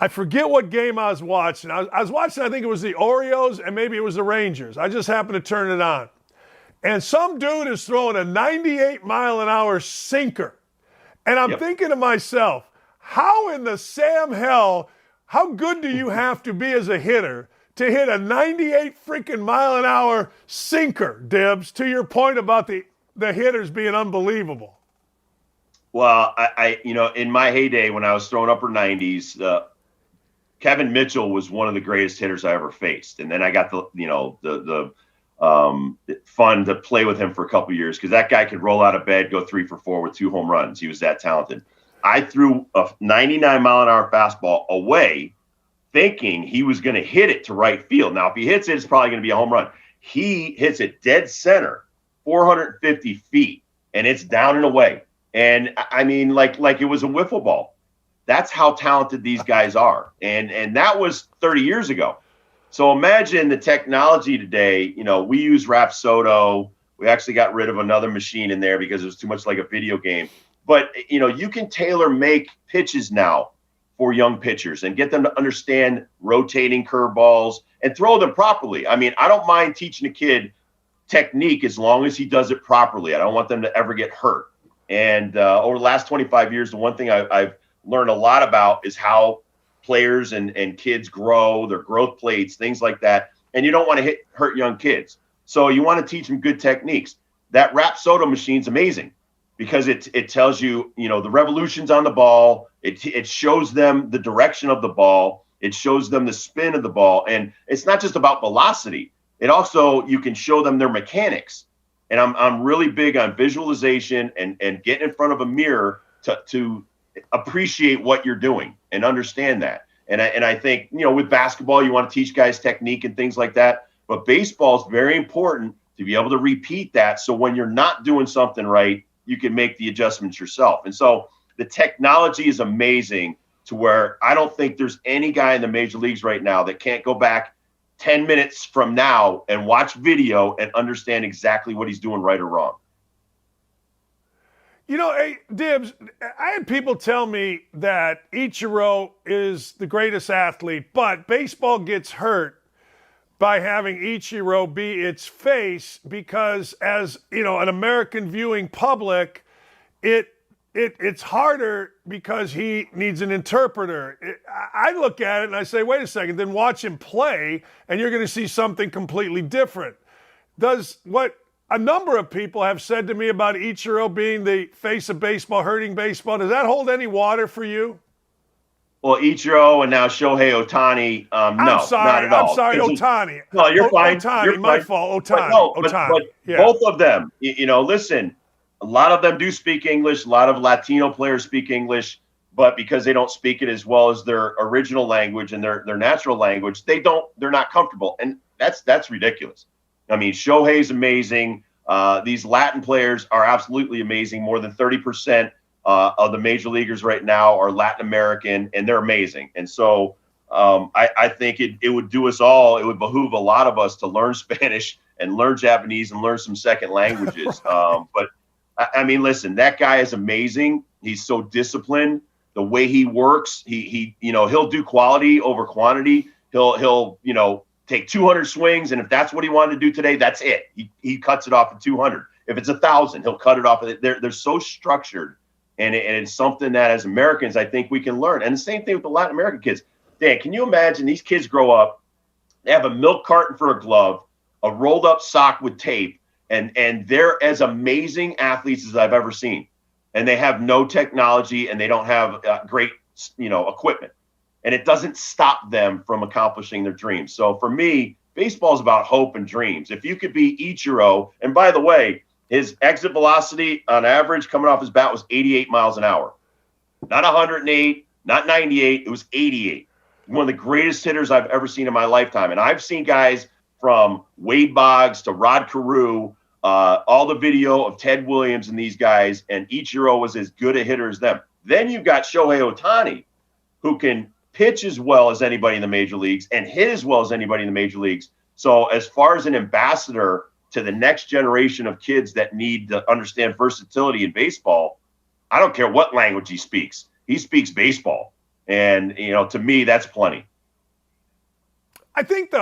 I forget what game I was watching. I was watching, I think it was the Orioles, and maybe it was the Rangers. I just happened to turn it on. And some dude is throwing a 98-mile-an-hour sinker. And I'm thinking to myself, how in the Sam hell, how good do you have to be as a hitter to hit a 98 freaking mile-an-hour sinker, Dibs, to your point about the hitters being unbelievable? Well, I in my heyday when I was throwing upper 90s, Kevin Mitchell was one of the greatest hitters I ever faced. And then I got the fun to play with him for a couple of years because that guy could roll out of bed, go 3 for 4 with 2 home runs. He was that talented. I threw a 99-mile-an-hour fastball away thinking he was going to hit it to right field. Now, if he hits it, it's probably going to be a home run. He hits it dead center, 450 feet, and it's down and away. And, I mean, like it was a wiffle ball. That's how talented these guys are. And that was 30 years ago. So imagine the technology today. We use Rapsodo. We actually got rid of another machine in there because it was too much like a video game. But, you can tailor make pitches now for young pitchers and get them to understand rotating curveballs and throw them properly. I mean, I don't mind teaching a kid technique as long as he does it properly. I don't want them to ever get hurt. And over the last 25 years, the one thing I've learned a lot about is how players and kids grow, their growth plates, things like that. And you don't want to hurt young kids. So you want to teach them good techniques. That Rapsodo machine's amazing because it tells you, the revolutions on the ball. It shows them the direction of the ball. It shows them the spin of the ball. And it's not just about velocity. It also, you can show them their mechanics. And I'm really big on visualization and getting in front of a mirror to appreciate what you're doing and understand that. And I think, with basketball, you want to teach guys technique and things like that. But baseball is very important to be able to repeat that. So when you're not doing something right, you can make the adjustments yourself. And so the technology is amazing to where I don't think there's any guy in the major leagues right now that can't go back 10 minutes from now and watch video and understand exactly what he's doing right or wrong. Hey, Dibs, I had people tell me that Ichiro is the greatest athlete, but baseball gets hurt by having Ichiro be its face because as, an American viewing public, it's harder because he needs an interpreter. I look at it and I say, wait a second, then watch him play and you're going to see something completely different. Does what a number of people have said to me about Ichiro being the face of baseball, hurting baseball, does that hold any water for you? Well, Ichiro and now Shohei Ohtani, no, not at all. I'm sorry, Ohtani. No, you're fine. Ohtani, You're my fine. fault. But Ohtani. Yeah. both of them, listen, a lot of them do speak English. A lot of Latino players speak English, but because they don't speak it as well as their original language and their natural language, they're not comfortable. And that's ridiculous. I mean, Shohei's amazing. These Latin players are absolutely amazing. More than 30% of the major leaguers right now are Latin American, and they're amazing. And so I think it would do us all. It would behoove a lot of us to learn Spanish and learn Japanese and learn some second languages. But I mean, listen, that guy is amazing. He's so disciplined. The way he works, he'll do quality over quantity. He'll take 200 swings, and if that's what he wanted to do today, that's it. He cuts it off at 200. If it's 1,000, he'll cut it off. They're so structured. And it's something that as Americans, I think we can learn. And the same thing with the Latin American kids. Dan, can you imagine these kids grow up, they have a milk carton for a glove, a rolled up sock with tape, and they're as amazing athletes as I've ever seen. And they have no technology and they don't have great, equipment. And it doesn't stop them from accomplishing their dreams. So for me, baseball is about hope and dreams. If you could be Ichiro, and by the way, his exit velocity on average coming off his bat was 88 miles an hour. Not 108, not 98. It was 88. One of the greatest hitters I've ever seen in my lifetime. And I've seen guys from Wade Boggs to Rod Carew, all the video of Ted Williams and these guys, and Ichiro was as good a hitter as them. Then you've got Shohei Ohtani, who can pitch as well as anybody in the major leagues and hit as well as anybody in the major leagues. So as far as an ambassador to the next generation of kids that need to understand versatility in baseball, I don't care what language he speaks. He speaks baseball. And, to me, that's plenty. I think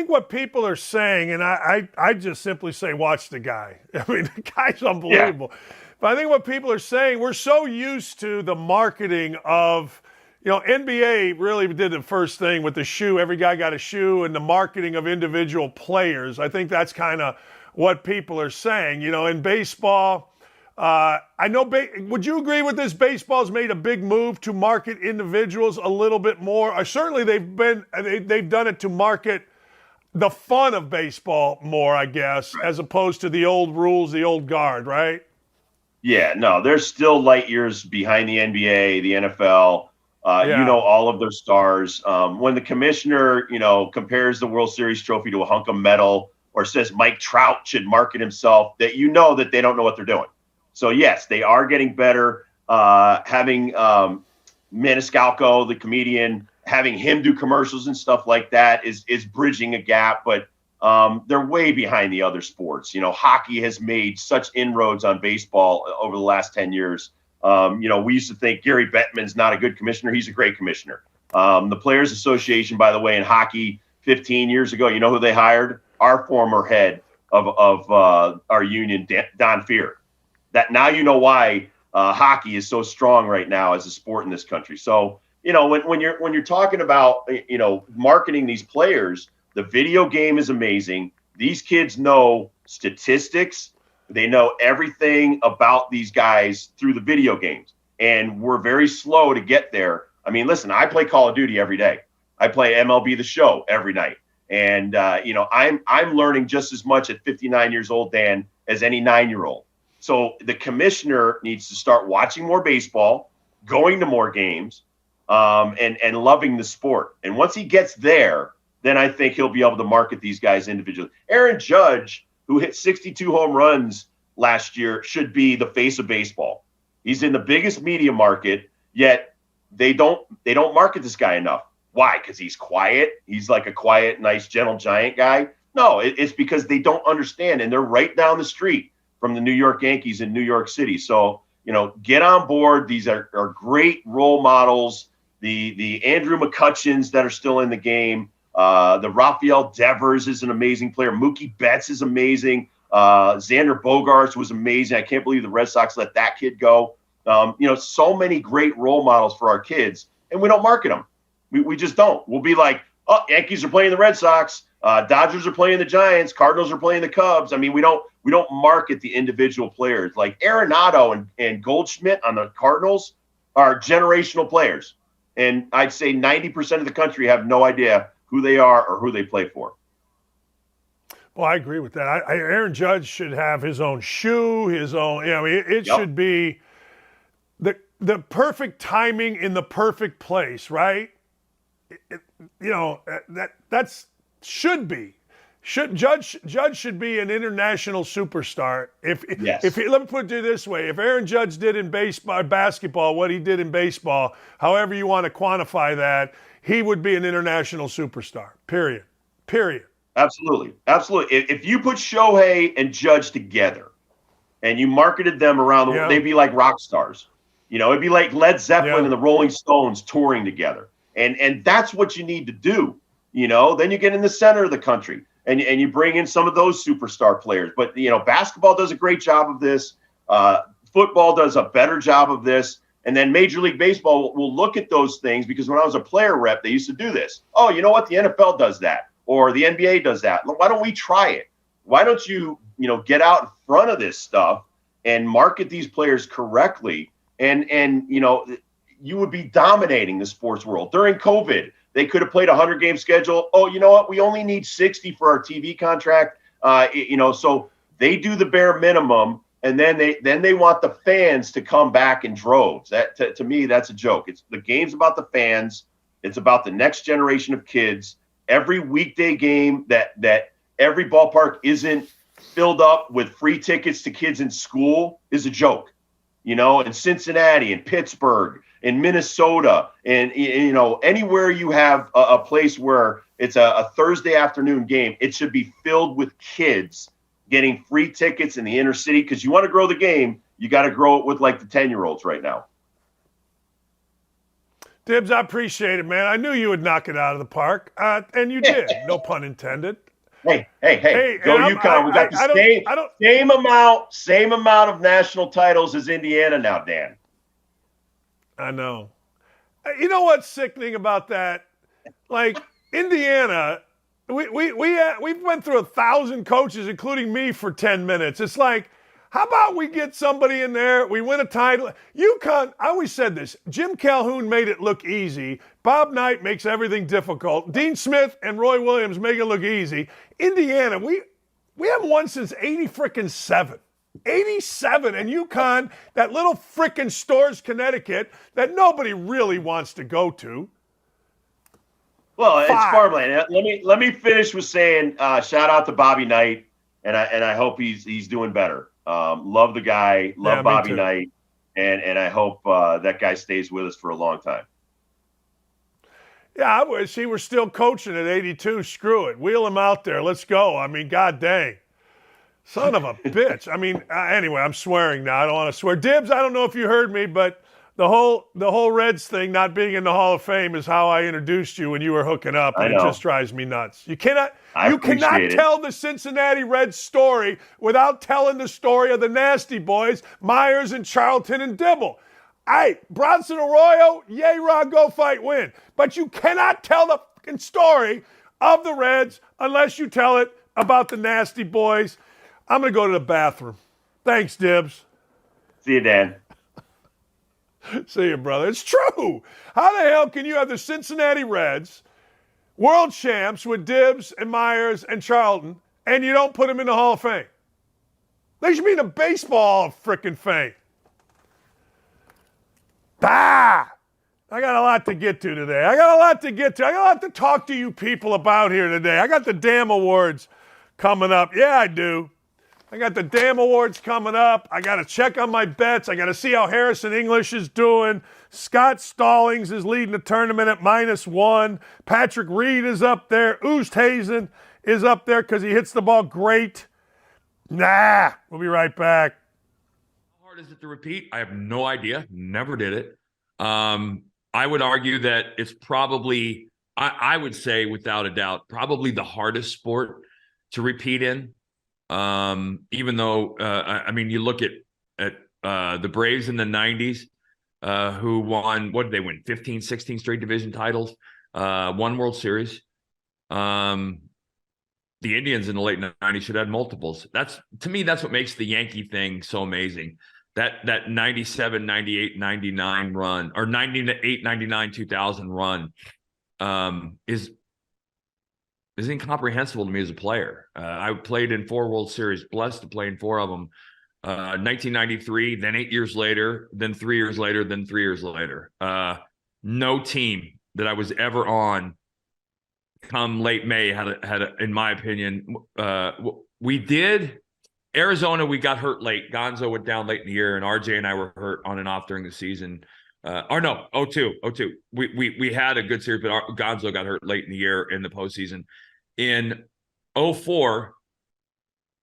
what people are saying, and I just simply say, watch the guy. I mean, the guy's unbelievable. Yeah. But I think what people are saying, we're so used to the marketing of, NBA really did the first thing with the shoe. Every guy got a shoe, and the marketing of individual players. I think that's kind of what people are saying. In baseball, I know. Would you agree with this? Baseball's made a big move to market individuals a little bit more. Or certainly, they've done it to market the fun of baseball more, I guess, as opposed to the old rules, the old guard, right? Yeah, no, they're still light years behind the NBA, the NFL. All of their stars. When the commissioner, compares the World Series trophy to a hunk of metal, or says Mike Trout should market himself, that that they don't know what they're doing. So yes, they are getting better. Having Maniscalco, the comedian, having him do commercials and stuff like that is bridging a gap, but they're way behind the other sports. Hockey has made such inroads on baseball over the last 10 years. We used to think Gary Bettman's not a good commissioner. He's a great commissioner. The Players Association, by the way, in hockey 15 years ago, you know who they hired? Our former head of our union, Don Fear. That now you know why hockey is so strong right now as a sport in this country. So, when you're talking about, marketing these players, the video game is amazing. These kids know statistics. They know everything about these guys through the video games. And we're very slow to get there. I mean, listen, I play Call of Duty every day. I play MLB The Show every night. And, I'm learning just as much at 59 years old, Dan, as any 9-year-old. So the commissioner needs to start watching more baseball, going to more games, and loving the sport. And once he gets there, then I think he'll be able to market these guys individually. Aaron Judge, who hit 62 home runs last year, should be the face of baseball. He's in the biggest media market, yet they don't market this guy enough. Why? Because he's quiet. He's like a quiet, nice, gentle giant guy. No, it's because they don't understand, and they're right down the street from the New York Yankees in New York City. So, get on board. These are great role models. The Andrew McCutcheons that are still in the game. The Rafael Devers is an amazing player. Mookie Betts is amazing. Xander Bogaerts was amazing. I can't believe the Red Sox let that kid go. So many great role models for our kids, and we don't market them. We just don't. We'll be like, oh, Yankees are playing the Red Sox. Dodgers are playing the Giants. Cardinals are playing the Cubs. I mean, we don't market the individual players. Like Arenado and Goldschmidt on the Cardinals are generational players. And I'd say 90% of the country have no idea who they are or who they play for. Well, I agree with that. Aaron Judge should have his own shoe, his own. You know, it should be the perfect timing in the perfect place, right? That's should be. Judge should be an international superstar. If let me put it this way: if Aaron Judge did in basketball what he did in baseball, however you want to quantify that, he would be an international superstar. Period. Absolutely. If you put Shohei and Judge together, and you marketed them around the world, they'd be like rock stars. You know, it'd be like Led Zeppelin and the Rolling Stones touring together. And that's what you need to do. You know, then you get in the center of the country and you bring in some of those superstar players. But, you know, basketball does a great job of this. Football does a better job of this. And then Major League Baseball will look at those things because when I was a player rep, they used to do this. Oh, you know what? The NFL does that. Or the NBA does that. Why don't we try it? Why don't you, get out in front of this stuff and market these players correctly? And you would be dominating the sports world. During COVID, they could have played a 100-game schedule. Oh, you know what? We only need 60 for our TV contract. So they do the bare minimum, and then they want the fans to come back in droves. That to me, that's a joke. It's the game's about the fans. It's about the next generation of kids. Every weekday game that every ballpark isn't filled up with free tickets to kids in school is a joke. In Cincinnati, in Pittsburgh, in Minnesota, and anywhere you have a place where it's a Thursday afternoon game, it should be filled with kids getting free tickets in the inner city because you want to grow the game. You got to grow it with like the 10-year-olds right now. Dibs, I appreciate it, man. I knew you would knock it out of the park, and you did. No pun intended. Hey, go UConn. We got the same amount of national titles as Indiana now, Dan. I know. You know what's sickening about that? Like Indiana, we went through 1,000 coaches, including me, for 10 minutes. It's like, how about we get somebody in there? We win a title. UConn, I always said this. Jim Calhoun made it look easy. Bob Knight makes everything difficult. Dean Smith and Roy Williams make it look easy. Indiana, we haven't won since 87. 87, and UConn, that little frickin' Storrs, Connecticut, that nobody really wants to go to. Well, it's farmland. Let me finish with saying shout out to Bobby Knight, and I hope he's doing better. Love the guy, love Bobby Knight, and I hope that guy stays with us for a long time. Yeah, I wish he were still coaching at 82. Screw it. Wheel him out there. Let's go. I mean, god dang. Son of a bitch. I mean, anyway, I'm swearing now. I don't want to swear. Dibs, I don't know if you heard me, but the whole Reds thing not being in the Hall of Fame is how I introduced you when you were hooking up, and it just drives me nuts. You cannot tell the Cincinnati Reds story without telling the story of the Nasty Boys, Myers and Charlton and Dibble. Hey, Bronson Arroyo, yay, Rod, go fight, win. But you cannot tell the fucking story of the Reds unless you tell it about the Nasty Boys. I'm going to go to the bathroom. Thanks, Dibs. See you, Dan. See you, brother. It's true. How the hell can you have the Cincinnati Reds, world champs with Dibs and Myers and Charlton, and you don't put them in the Hall of Fame? They should be in the Baseball Hall of frickin' Fame. Bah! I got a lot to get to today. I got a lot to talk to you people about here today. I got the damn awards coming up. Yeah, I do. I got the damn awards coming up. I got to check on my bets. I got to see how Harrison English is doing. Scott Stallings is leading the tournament at -1. Patrick Reed is up there. Oosthuizen is up there because he hits the ball great. Nah, we'll be right back. How hard is it to repeat? I have no idea. Never did it. I would argue that it's probably, I would say without a doubt, probably the hardest sport to repeat in. Even though, you look at the Braves in the 90s, who won, what did they win? 15, 16 straight division titles, one World Series. The Indians in the late 90s should have had multiples. To me, that's what makes the Yankee thing so amazing. that 97, 98, 99 run, or 98, 99, 2000 run is incomprehensible to me as a player. I played in 4 World Series, blessed to play in 4 of them. 1993, then 8 years later, then 3 years later, then 3 years later. No team that I was ever on come late May had a, in my opinion, we did. Arizona, we got hurt late. Gonzo went down late in the year, and RJ and I were hurt on and off during the season. Or no, 02. We had a good series, but Gonzo got hurt late in the year in the postseason. In 04,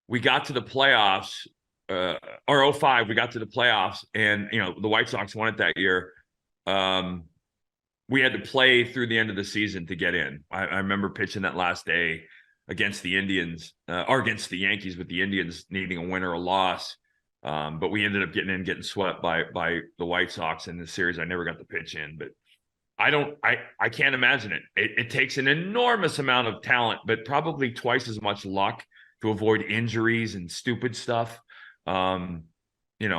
we got to the playoffs, or 05, we got to the playoffs, and the White Sox won it that year. We had to play through the end of the season to get in. I remember pitching that last day against the Indians, or against the Yankees, with the Indians needing a win or a loss. But we ended up getting swept by the White Sox in the series. I never got the pitch in, but I can't imagine it. It takes an enormous amount of talent, but probably twice as much luck to avoid injuries and stupid stuff. In the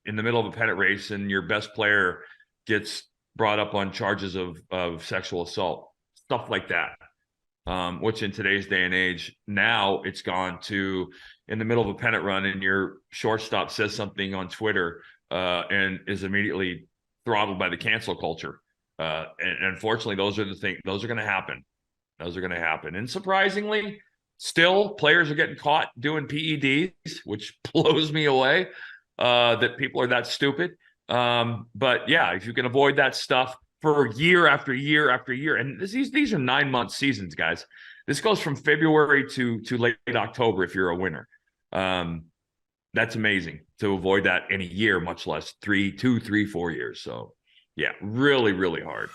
middle of a pennant race and your best player gets brought up on charges of sexual assault, stuff like that. Which in today's day and age, now it's gone to in the middle of a pennant run and your shortstop says something on Twitter and is immediately throttled by the cancel culture. And unfortunately, those are the things. Those are going to happen. And surprisingly, still players are getting caught doing PEDs, which blows me away that people are that stupid. But yeah, if you can avoid that stuff for year after year after year, and these are 9-month seasons, guys. This goes from February to late October if you're a winner. That's amazing to avoid that in a year, much less 2, 3, 4 years. So yeah, really, really hard.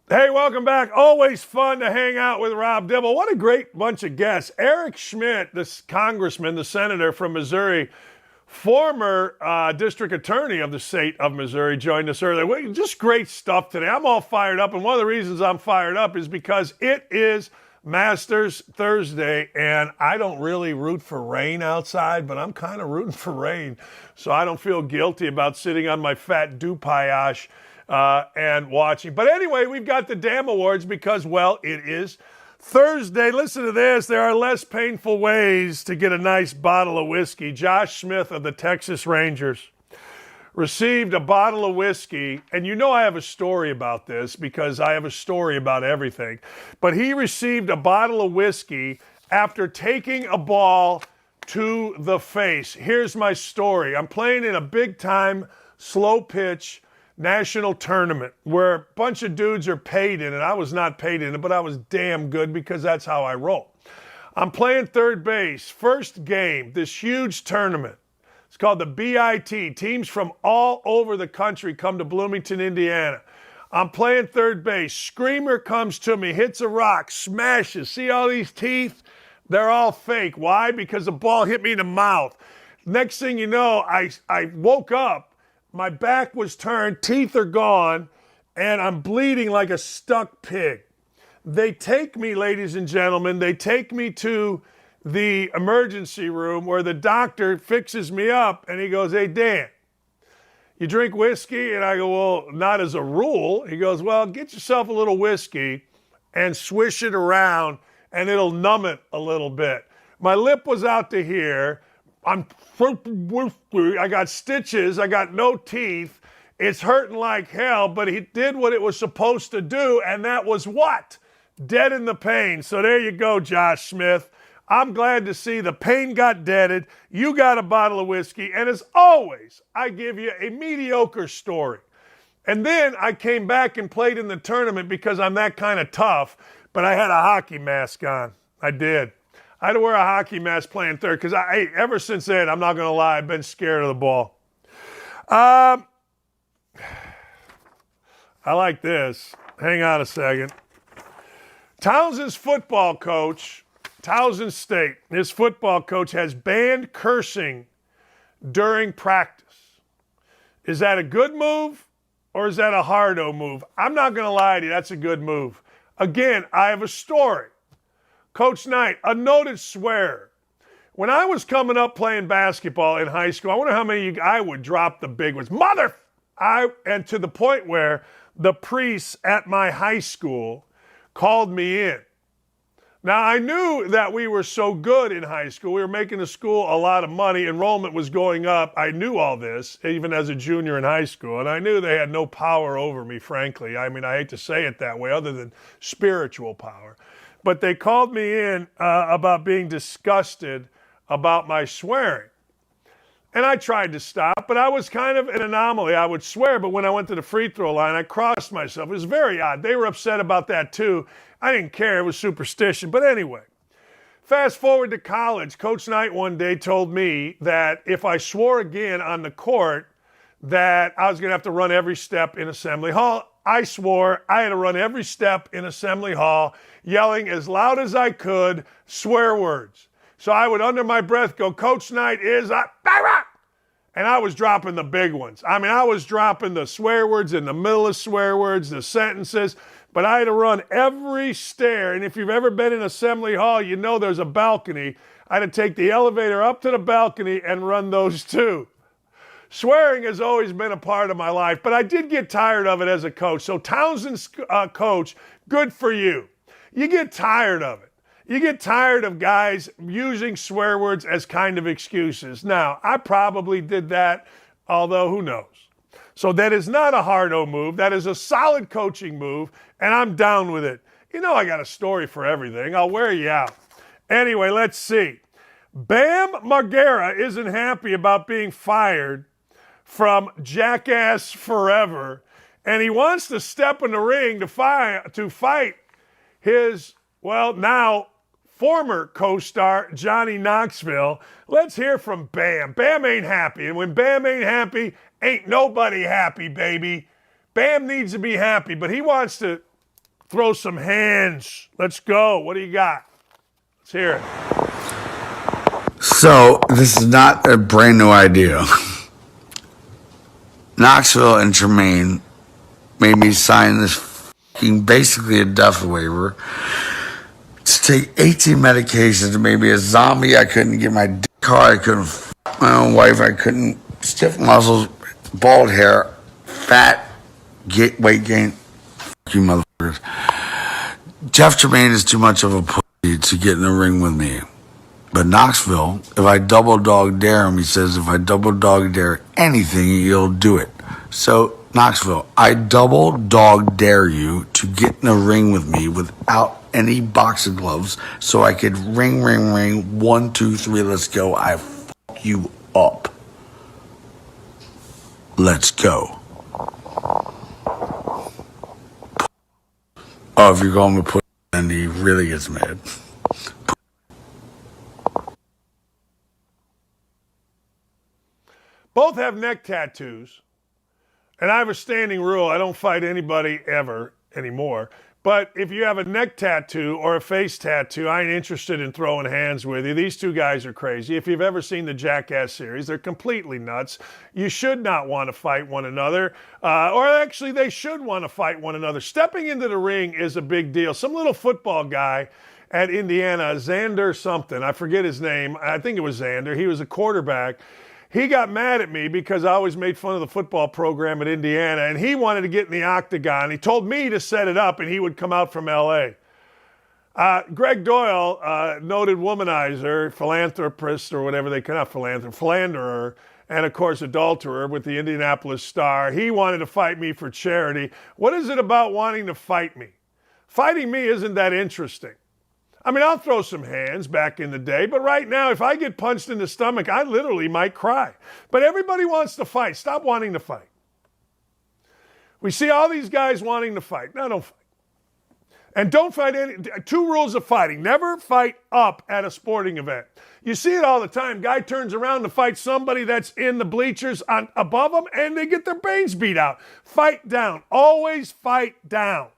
Hey, welcome back. Always fun to hang out with Rob Dibble. What a great bunch of guests. Eric Schmitt, this congressman, the senator from Missouri, former district attorney of the state of Missouri, joined us earlier. Just great stuff today. I'm all fired up, and one of the reasons I'm fired up is because it is Masters Thursday, and I don't really root for rain outside, but I'm kind of rooting for rain, so I don't feel guilty about sitting on my fat dupaiage and watching. But anyway, we've got the damn awards because, well, it is Thursday. Listen to this. There are less painful ways to get a nice bottle of whiskey. Josh Smith of the Texas Rangers received a bottle of whiskey. And you know I have a story about this because I have a story about everything. But he received a bottle of whiskey after taking a ball to the face. Here's my story. I'm playing in a big-time slow pitch national tournament where a bunch of dudes are paid in it. I was not paid in it, but I was damn good because that's how I roll. I'm playing third base. First game, this huge tournament. It's called the BIT. Teams from all over the country come to Bloomington, Indiana. I'm playing third base. Screamer comes to me, hits a rock, smashes. See all these teeth? They're all fake. Why? Because the ball hit me in the mouth. Next thing you know, I woke up. My back was turned, teeth are gone, and I'm bleeding like a stuck pig. They take me, ladies and gentlemen, to the emergency room where the doctor fixes me up, and he goes, "Hey, Dan, you drink whiskey?" And I go, "Well, not as a rule." He goes, "Well, get yourself a little whiskey and swish it around, and it'll numb it a little bit." My lip was out to here. I got stitches. I got no teeth. It's hurting like hell, but he did what it was supposed to do, and that was what? Dead in the pain. So there you go, Josh Smith. I'm glad to see the pain got deaded. You got a bottle of whiskey. And as always, I give you a mediocre story. And then I came back and played in the tournament because I'm that kind of tough, but I had a hockey mask on. I did. I had to wear a hockey mask playing third because ever since then, I'm not going to lie, I've been scared of the ball. I like this. Hang on a second. Townsend's football coach, Towson State, his football coach has banned cursing during practice. Is that a good move or is that a hardo move? I'm not going to lie to you, that's a good move. Again, I have a story. Coach Knight, a noted swearer. When I was coming up playing basketball in high school, I wonder how many of you, I would drop the big ones. And to the point where the priests at my high school called me in. Now, I knew that we were so good in high school. We were making the school a lot of money. Enrollment was going up. I knew all this, even as a junior in high school. And I knew they had no power over me, frankly. I mean, I hate to say it that way, other than spiritual power. But they called me in about being disgusted about my swearing. And I tried to stop, but I was kind of an anomaly. I would swear, but when I went to the free throw line, I crossed myself. It was very odd. They were upset about that too. I didn't care. It was superstition. But anyway, fast forward to college. Coach Knight one day told me that if I swore again on the court, that I was going to have to run every step in Assembly Hall. I swore I had to run every step in Assembly Hall, yelling as loud as I could, swear words. So I would, under my breath, go, Coach Knight is a... And I was dropping the big ones. I mean, I was dropping the swear words in the middle of swear words, the sentences, but I had to run every stair. And if you've ever been in Assembly Hall, you know there's a balcony. I had to take the elevator up to the balcony and run those too. Swearing has always been a part of my life, but I did get tired of it as a coach. So Townsend's coach, good for you. You get tired of it. You get tired of guys using swear words as kind of excuses. Now, I probably did that, although who knows. So that is not a hardo move. That is a solid coaching move, and I'm down with it. You know I got a story for everything. I'll wear you out. Anyway, let's see. Bam Margera isn't happy about being fired from Jackass Forever, and he wants to step in the ring to fight his, well, now former co-star Johnny Knoxville. Let's hear from Bam. Bam ain't happy, and when Bam ain't happy, ain't nobody happy, baby. Bam needs to be happy, but he wants to throw some hands. Let's go. What do you got? Let's hear it. So, this is not a brand new idea. Knoxville and Tremaine made me sign this basically a death waiver to take 18 medications. It made me a zombie. I couldn't get my dick hard. I couldn't f my own wife. I couldn't stiff muscles, bald hair, fat, weight gain. F you motherfuckers. Jeff Tremaine is too much of a pussy to get in the ring with me. But Knoxville, if I double dog dare him, he says if I double dog dare anything, he'll do it. So, Knoxville, I double dog dare you to get in the ring with me without any boxing gloves so I could ring, 1, 2, 3, let's go. I fuck you up. Let's go. Oh, if you're going to put, then he really gets mad. Both have neck tattoos, and I have a standing rule. I don't fight anybody ever anymore. But if you have a neck tattoo or a face tattoo, I ain't interested in throwing hands with you. These two guys are crazy. If you've ever seen the Jackass series, they're completely nuts. You should not want to fight one another, or actually they should want to fight one another. Stepping into the ring is a big deal. Some little football guy at Indiana, Xander something, I forget his name. I think it was Xander. He was a quarterback. He got mad at me because I always made fun of the football program at Indiana, and he wanted to get in the octagon. He told me to set it up, and he would come out from L.A. Greg Doyle, noted womanizer, philanthropist, or whatever they call it, philanderer, and, of course, adulterer with the Indianapolis Star. He wanted to fight me for charity. What is it about wanting to fight me? Fighting me isn't that interesting. I mean, I'll throw some hands back in the day, but right now, if I get punched in the stomach, I literally might cry. But everybody wants to fight. Stop wanting to fight. We see all these guys wanting to fight. No, don't fight. And don't fight any. 2 rules of fighting. Never fight up at a sporting event. You see it all the time. Guy turns around to fight somebody that's in the bleachers above them, and they get their brains beat out. Fight down. Always fight down.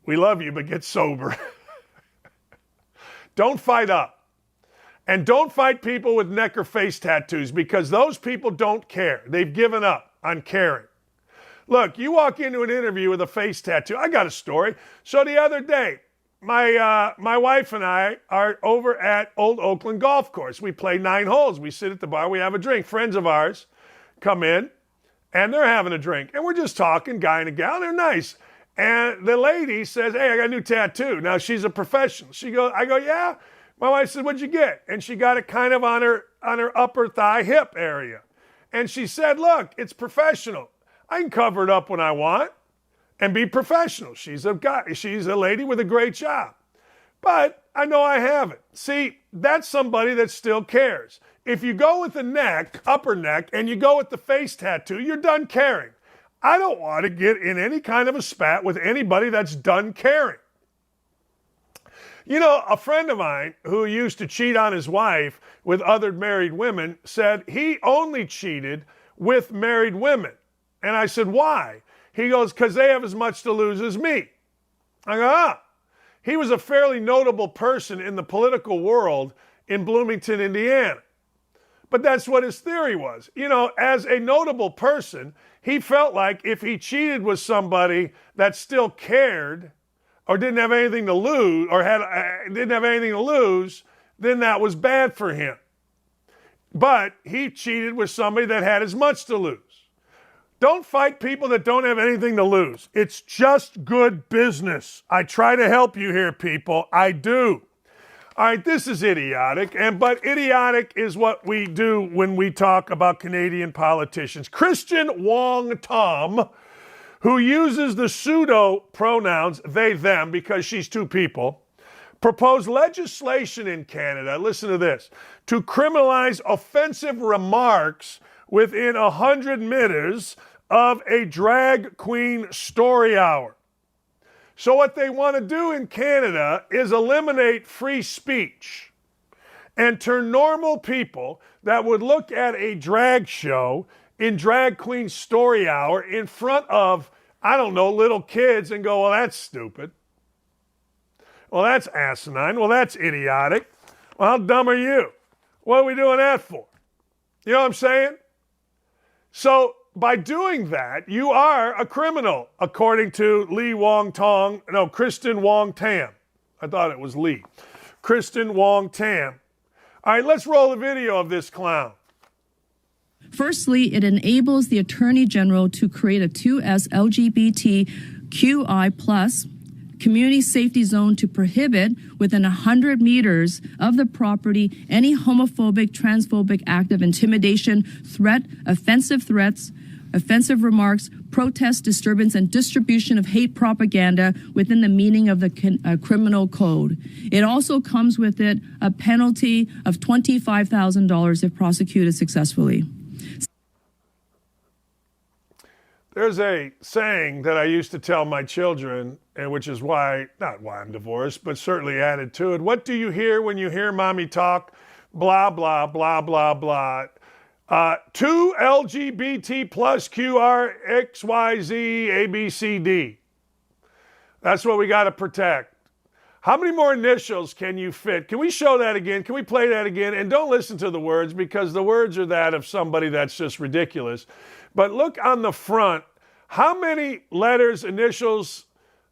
We love you, but get sober. Don't fight up. And don't fight people with neck or face tattoos, because those people don't care. They've given up on caring. Look, you walk into an interview with a face tattoo. I got a story. So the other day, my wife and I are over at Old Oakland Golf Course. We play 9 holes. We sit at the bar. We have a drink. Friends of ours come in, and they're having a drink. And we're just talking, guy and a gal. They're nice. And the lady says, hey, I got a new tattoo. Now, she's a professional. I go, yeah. My wife said, what'd you get? And she got it kind of on her upper thigh hip area. And she said, look, it's professional. I can cover it up when I want and be professional. She's a lady with a great job. But I know I have it. See, that's somebody that still cares. If you go with the neck, upper neck, and you go with the face tattoo, you're done caring. I don't want to get in any kind of a spat with anybody that's done caring. You know, a friend of mine who used to cheat on his wife with other married women said he only cheated with married women. And I said, why? He goes, because they have as much to lose as me. I go, ah. He was a fairly notable person in the political world in Bloomington, Indiana. But that's what his theory was. You know, as a notable person, he felt like if he cheated with somebody that still cared or didn't have anything to lose then that was bad for him. But he cheated with somebody that had as much to lose. Don't fight people that don't have anything to lose. It's just good business. I try to help you here, people. I do. All right, this is idiotic, but idiotic is what we do when we talk about Canadian politicians. Christian Wong Tom, who uses the pseudo pronouns they, them, because she's 2 people, proposed legislation in Canada, listen to this, to criminalize offensive remarks within 100 meters of a drag queen story hour. So what they want to do in Canada is eliminate free speech and turn normal people that would look at a drag show in drag queen story hour in front of, I don't know, little kids and go, well, that's stupid. Well, that's asinine. Well, that's idiotic. Well, how dumb are you? What are we doing that for? You know what I'm saying? So by doing that, you are a criminal, according to Kristen Wong Tam. I thought it was Lee. Kristen Wong Tam. All right, let's roll a video of this clown. Firstly, it enables the Attorney General to create a 2S LGBTQI+ community safety zone to prohibit within 100 meters of the property any homophobic, transphobic act of intimidation, threat, offensive threats, offensive remarks, protest, disturbance, and distribution of hate propaganda within the meaning of the criminal code. It also comes with it a penalty of $25,000 if prosecuted successfully. There's a saying that I used to tell my children, and which is not why I'm divorced, but certainly added to it. What do you hear when you hear mommy talk? Blah, blah, blah, blah, blah. 2 LGBT plus QRXYZ ABCD. That's what we got to protect. How many more initials can you fit? Can we show that again? Can we play that again? And don't listen to the words, because the words are that of somebody that's just ridiculous. But look on the front. How many letters, initials?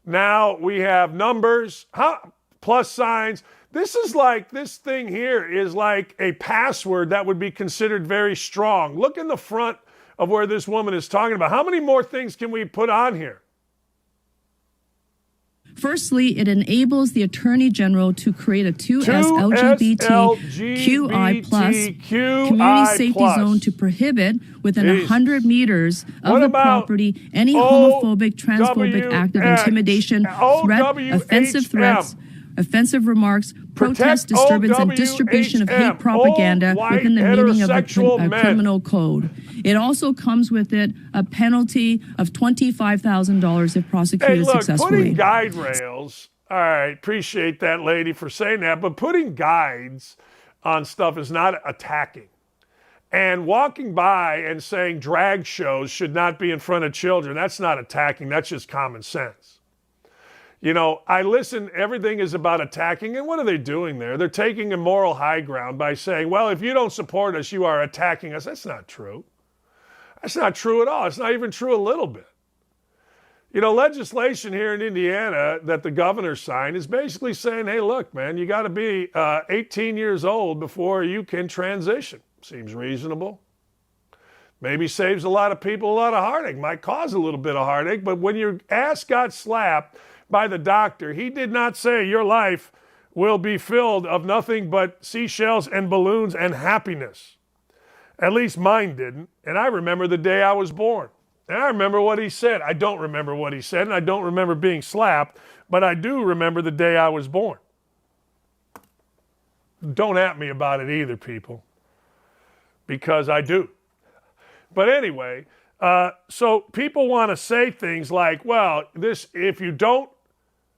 Now we have numbers, plus signs. This thing here is like a password that would be considered very strong. Look in the front of where this woman is talking about. How many more things can we put on here? Firstly, it enables the Attorney General to create a 2S LGBTQI community safety zone to prohibit within 100 meters of the property any homophobic, transphobic act of intimidation, threat, offensive threats, offensive remarks, protest, disturbance, and distribution of hate propaganda within the meaning of the criminal code. It also comes with it a penalty of $25,000 if prosecuted successfully. Putting guide rails, all right, appreciate that lady for saying that, but putting guides on stuff is not attacking. And walking by and saying drag shows should not be in front of children, that's not attacking, that's just common sense. You know, I listen, everything is about attacking, and what are they doing there? They're taking a moral high ground by saying, well, if you don't support us, you are attacking us. That's not true. That's not true at all. It's not even true a little bit. You know, legislation here in Indiana that the governor signed is basically saying, hey, look, man, you got to be 18 years old before you can transition. Seems reasonable. Maybe saves a lot of people a lot of heartache. Might cause a little bit of heartache, but when your ass got slapped by the doctor, he did not say your life will be filled of nothing but seashells and balloons and happiness. At least mine didn't. And I remember the day I was born. And I remember what he said. I don't remember what he said, and I don't remember being slapped, but I do remember the day I was born. Don't at me about it either, people, because I do. But anyway, so people want to say things like, well, this, if you don't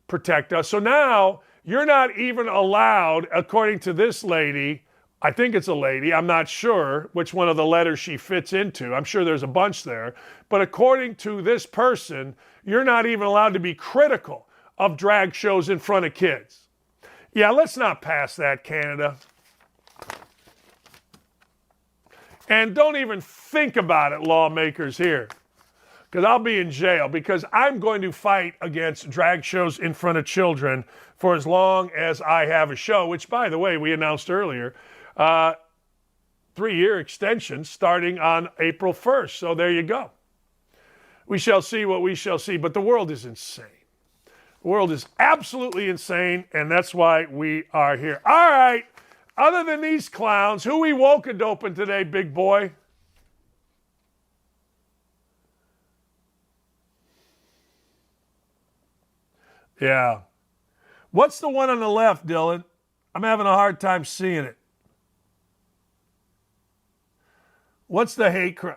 protect us. So now you're not even allowed, according to this lady, I think it's a lady, I'm not sure which one of the letters she fits into. I'm sure there's a bunch there. But according to this person, you're not even allowed to be critical of drag shows in front of kids. Yeah, let's not pass that, Canada. And don't even think about it, lawmakers here, because I'll be in jail, because I'm going to fight against drag shows in front of children for as long as I have a show, which, by the way, we announced earlier, 3-year extension starting on April 1st. So there you go. We shall see what we shall see, but the world is insane. The world is absolutely insane, and that's why we are here. All right. Other than these clowns, who we woke and open today, big boy? Yeah. What's the one on the left, Dylan? I'm having a hard time seeing it. What's the hate crime?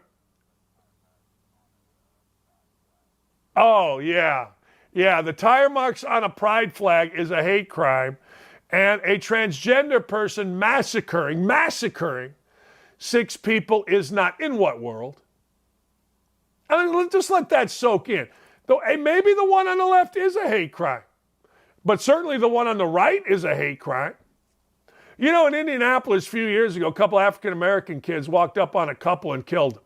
Oh, yeah. Yeah, the tire marks on a pride flag is a hate crime. And a transgender person massacring 6 people is not. In what world? I mean, just let that soak in. Though maybe the one on the left is a hate crime, but certainly the one on the right is a hate crime. You know, in Indianapolis a few years ago, a couple African-American kids walked up on a couple and killed them.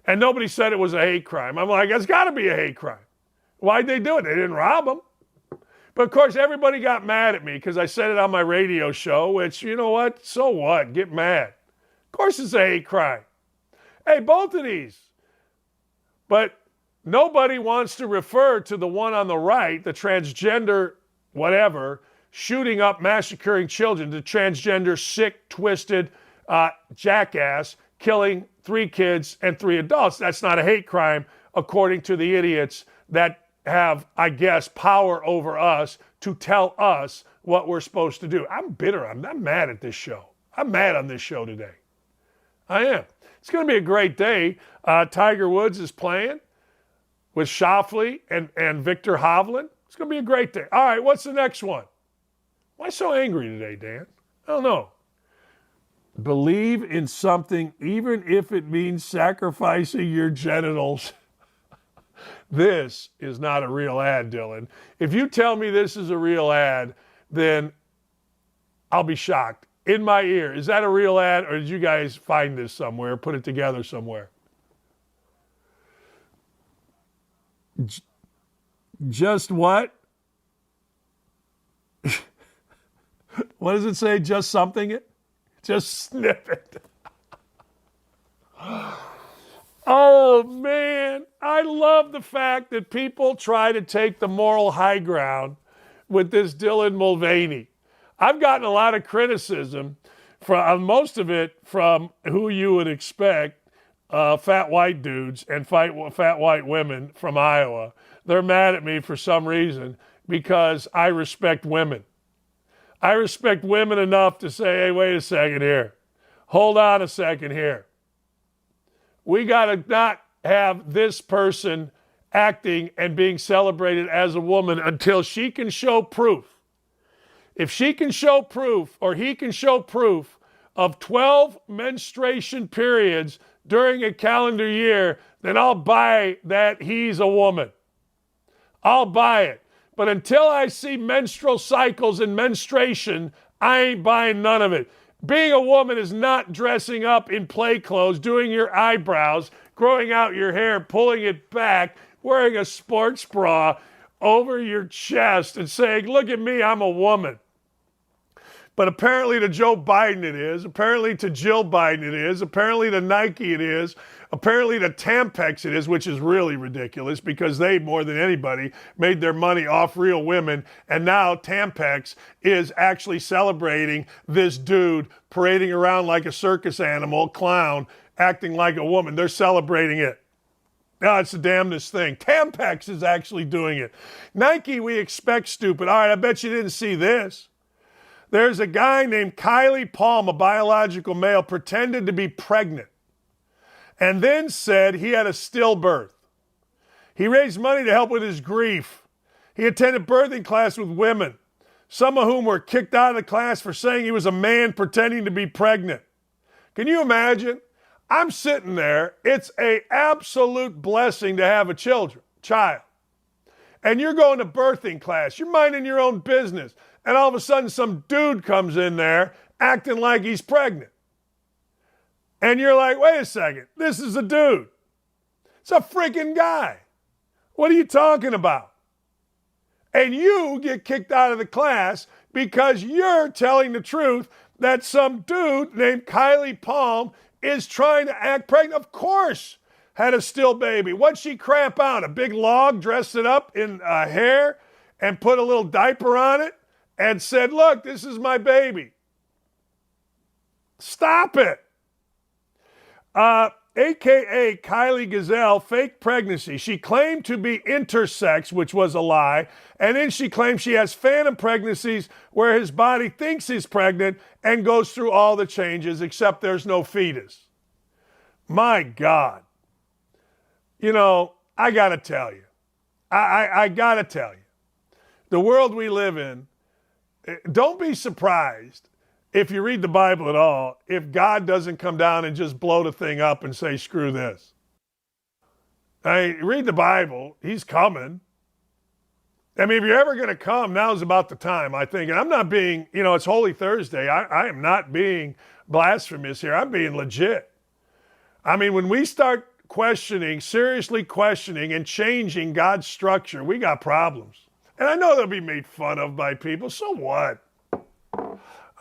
And nobody said it was a hate crime. I'm like, it's got to be a hate crime. Why'd they do it? They didn't rob them. But, of course, everybody got mad at me because I said it on my radio show, which, you know what? So what? Get mad. Of course it's a hate crime. Hey, both of these. But nobody wants to refer to the one on the right, the transgender whatever, shooting up, massacring children, the transgender, sick, twisted jackass, killing 3 kids and 3 adults. That's not a hate crime, according to the idiots that have, I guess, power over us to tell us what we're supposed to do. I'm bitter. I'm mad at this show. I'm mad on this show today. I am. It's going to be a great day. Tiger Woods is playing with Schauffele and Victor Hovland. It's going to be a great day. All right, what's the next one? Why so angry today, Dan? I don't know. Believe in something even if it means sacrificing your genitals. This is not a real ad, Dylan. If you tell me this is a real ad, then I'll be shocked. In my ear, is that a real ad, or did you guys find this somewhere, put it together somewhere? Just what? What does it say? Just something it? Just snip it. Oh, man. I love the fact that people try to take the moral high ground with this Dylan Mulvaney. I've gotten a lot of criticism, from most of it from who you would expect, fat white dudes and fat white women from Iowa. They're mad at me for some reason because I respect women. I respect women enough to say, hey, wait a second here. Hold on a second here. We got to not have this person acting and being celebrated as a woman until she can show proof. If she can show proof, or he can show proof of 12 menstruation periods during a calendar year, then I'll buy that he's a woman. I'll buy it. But until I see menstrual cycles and menstruation, I ain't buying none of it. Being a woman is not dressing up in play clothes, doing your eyebrows, growing out your hair, pulling it back, wearing a sports bra over your chest and saying, look at me, I'm a woman. But apparently to Joe Biden it is. Apparently to Jill Biden it is. Apparently to Nike it is. Apparently to Tampax it is, which is really ridiculous because they, more than anybody, made their money off real women. And now Tampax is actually celebrating this dude parading around like a circus animal, clown, acting like a woman. They're celebrating it. No, it's the damnedest thing. Tampax is actually doing it. Nike, we expect stupid. All right, I bet you didn't see this. There's a guy named Kylie Palm, a biological male, pretended to be pregnant and then said he had a stillbirth. He raised money to help with his grief. He attended birthing class with women, some of whom were kicked out of the class for saying he was a man pretending to be pregnant. Can you imagine? I'm sitting there. It's an absolute blessing to have a child. And you're going to birthing class. You're minding your own business. And all of a sudden, some dude comes in there acting like he's pregnant. And you're like, wait a second, this is a dude. It's a freaking guy. What are you talking about? And you get kicked out of the class because you're telling the truth that some dude named Kylie Palm is trying to act pregnant. Of course, had a still baby. What'd she crap out? A big log, dressed it up in hair, and put a little diaper on it? And said, look, this is my baby. Stop it. AKA Kylie Gazelle, fake pregnancy. She claimed to be intersex, which was a lie. And then she claimed she has phantom pregnancies where his body thinks he's pregnant and goes through all the changes except there's no fetus. My God. You know, I got to tell you. I got to tell you. The world we live in, don't be surprised if you read the Bible at all, if God doesn't come down and just blow the thing up and say, screw this. I mean, read the Bible, he's coming. I mean, if you're ever going to come, now's about the time, I think. And I'm not being, it's Holy Thursday. I am not being blasphemous here. I'm being legit. I mean, when we start seriously questioning and changing God's structure, we got problems. And I know they'll be made fun of by people. So what?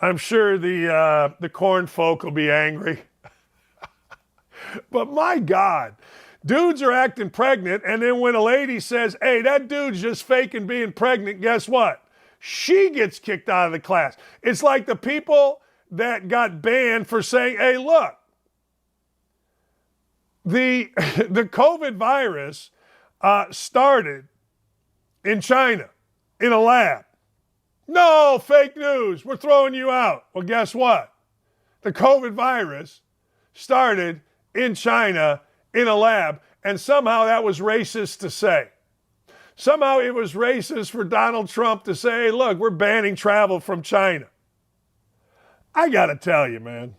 I'm sure the corn folk will be angry. But my God, dudes are acting pregnant. And then when a lady says, hey, that dude's just faking being pregnant, guess what? She gets kicked out of the class. It's like the people that got banned for saying, hey, look, the COVID virus started in China, in a lab. No, fake news. We're throwing you out. Well, guess what? The COVID virus started in China, in a lab, and somehow that was racist to say. Somehow it was racist for Donald Trump to say, hey, look, we're banning travel from China. I got to tell you, man,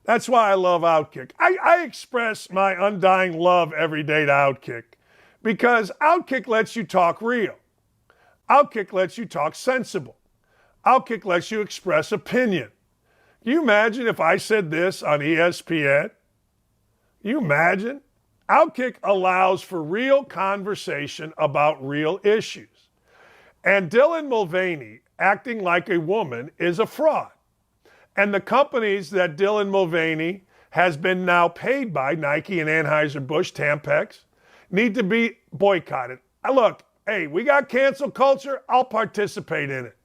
that's why I love OutKick. I express my undying love every day to OutKick. Because OutKick lets you talk real. OutKick lets you talk sensible. OutKick lets you express opinion. Can you imagine if I said this on ESPN? Can you imagine? OutKick allows for real conversation about real issues. And Dylan Mulvaney, acting like a woman, is a fraud. And the companies that Dylan Mulvaney has been now paid by Nike and Anheuser-Busch, Tampax, need to be boycotted. Look, hey, we got cancel culture. I'll participate in it.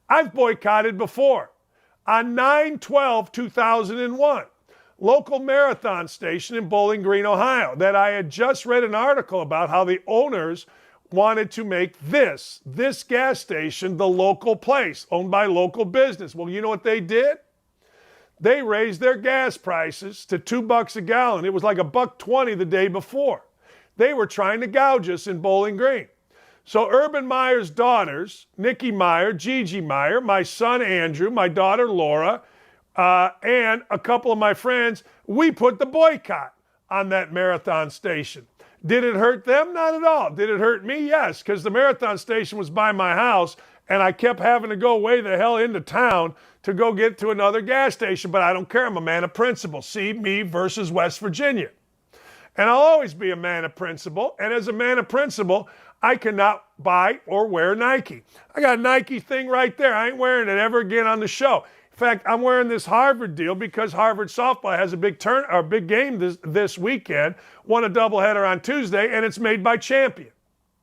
I've boycotted before. On 9/12/2001, local marathon station in Bowling Green, Ohio, that I had just read an article about how the owners wanted to make this gas station the local place, owned by local business. Well, you know what they did? They raised their gas prices to $2 a gallon. It was like $1.20 the day before. They were trying to gouge us in Bowling Green. So Urban Meyer's daughters, Nikki Meyer, Gigi Meyer, my son Andrew, my daughter Laura, and a couple of my friends, we put the boycott on that marathon station. Did it hurt them? Not at all. Did it hurt me? Yes, because the marathon station was by my house, and I kept having to go way the hell into town to go get to another gas station, but I don't care. I'm a man of principle. See, me versus West Virginia. And I'll always be a man of principle, and as a man of principle, I cannot buy or wear Nike. I got a Nike thing right there. I ain't wearing it ever again on the show. In fact, I'm wearing this Harvard deal because Harvard softball has a big game this weekend, won a doubleheader on Tuesday, and it's made by Champion.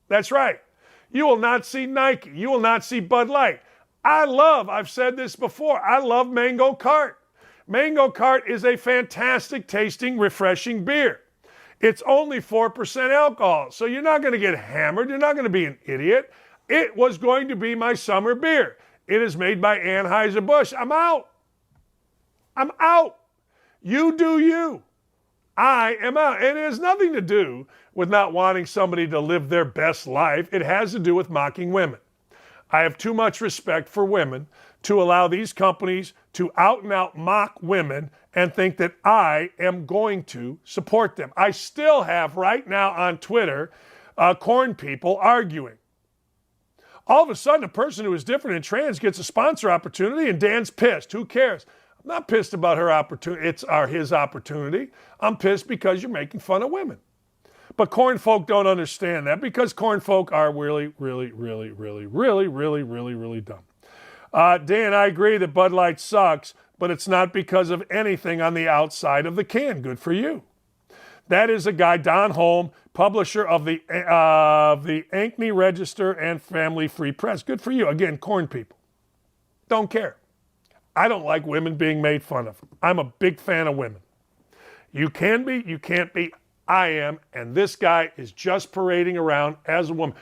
That's right. You will not see Nike. You will not see Bud Light. I've said this before, I love Mango Cart. Mango Cart is a fantastic tasting, refreshing beer. It's only 4% alcohol, so you're not going to get hammered. You're not going to be an idiot. It was going to be my summer beer. It is made by Anheuser-Busch. I'm out. I'm out. You do you. I am out. And it has nothing to do with not wanting somebody to live their best life. It has to do with mocking women. I have too much respect for women to allow these companies to out and out mock women and think that I am going to support them. I still have right now on Twitter corn people arguing. All of a sudden, a person who is different and trans gets a sponsor opportunity, and Dan's pissed. Who cares? I'm not pissed about her opportunity. It's his opportunity. I'm pissed because you're making fun of women. But corn folk don't understand that because corn folk are really, really, really, really, really, really, really, really dumb. Dan, I agree that Bud Light sucks, but it's not because of anything on the outside of the can. Good for you. That is a guy, Don Holm, publisher of the Ankeny Register and Family Free Press. Good for you. Again, corn people. Don't care. I don't like women being made fun of. I'm a big fan of women. You can be, you can't be. I am, and this guy is just parading around as a woman.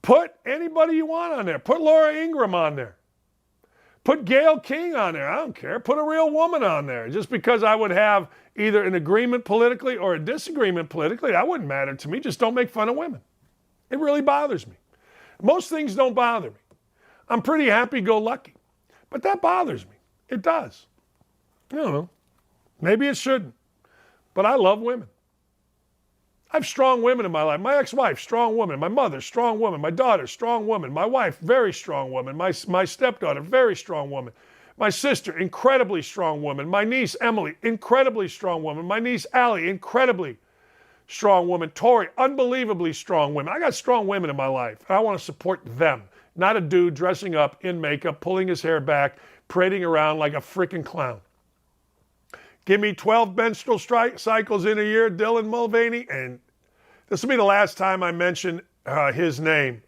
Put anybody you want on there. Put Laura Ingraham on there. Put Gayle King on there. I don't care. Put a real woman on there. Just because I would have either an agreement politically or a disagreement politically, that wouldn't matter to me. Just don't make fun of women. It really bothers me. Most things don't bother me. I'm pretty happy-go-lucky. But that bothers me. It does. I don't know. Maybe it shouldn't. But I love women. I have strong women in my life. My ex-wife, strong woman. My mother, strong woman. My daughter, strong woman. My wife, very strong woman. My stepdaughter, very strong woman. My sister, incredibly strong woman. My niece, Emily, incredibly strong woman. My niece, Allie, incredibly strong woman. Tori, unbelievably strong women. I got strong women in my life. I want to support them. Not a dude dressing up in makeup, pulling his hair back, parading around like a freaking clown. Give me 12 menstrual cycles in a year, Dylan Mulvaney, and this will be the last time I mention his name.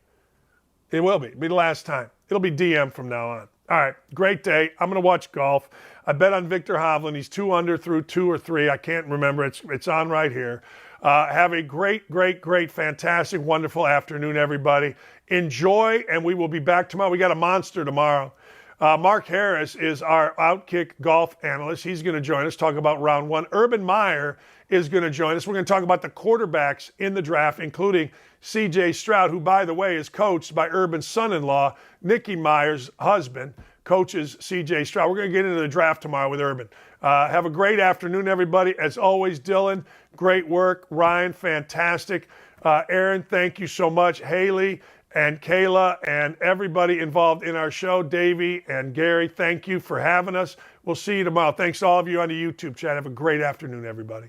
It will be. It'll be the last time. It'll be DM from now on. All right, great day. I'm going to watch golf. I bet on Victor Hovland. He's 2 under through 2 or 3. I can't remember. It's on right here. Have a great, fantastic, wonderful afternoon, everybody. Enjoy, and we will be back tomorrow. We got a monster tomorrow. Mark Harris is our OutKick golf analyst. He's going to join us, talk about round 1. Urban Meyer is going to join us. We're going to talk about the quarterbacks in the draft, including C.J. Stroud, who, by the way, is coached by Urban's son-in-law, Nikki Meyer's husband, coaches C.J. Stroud. We're going to get into the draft tomorrow with Urban. Have a great afternoon, everybody. As always, Dylan, great work. Ryan, fantastic. Aaron, thank you so much. Haley and Kayla and everybody involved in our show, Davey and Gary, thank you for having us. We'll see you tomorrow. Thanks to all of you on the YouTube chat. Have a great afternoon, everybody.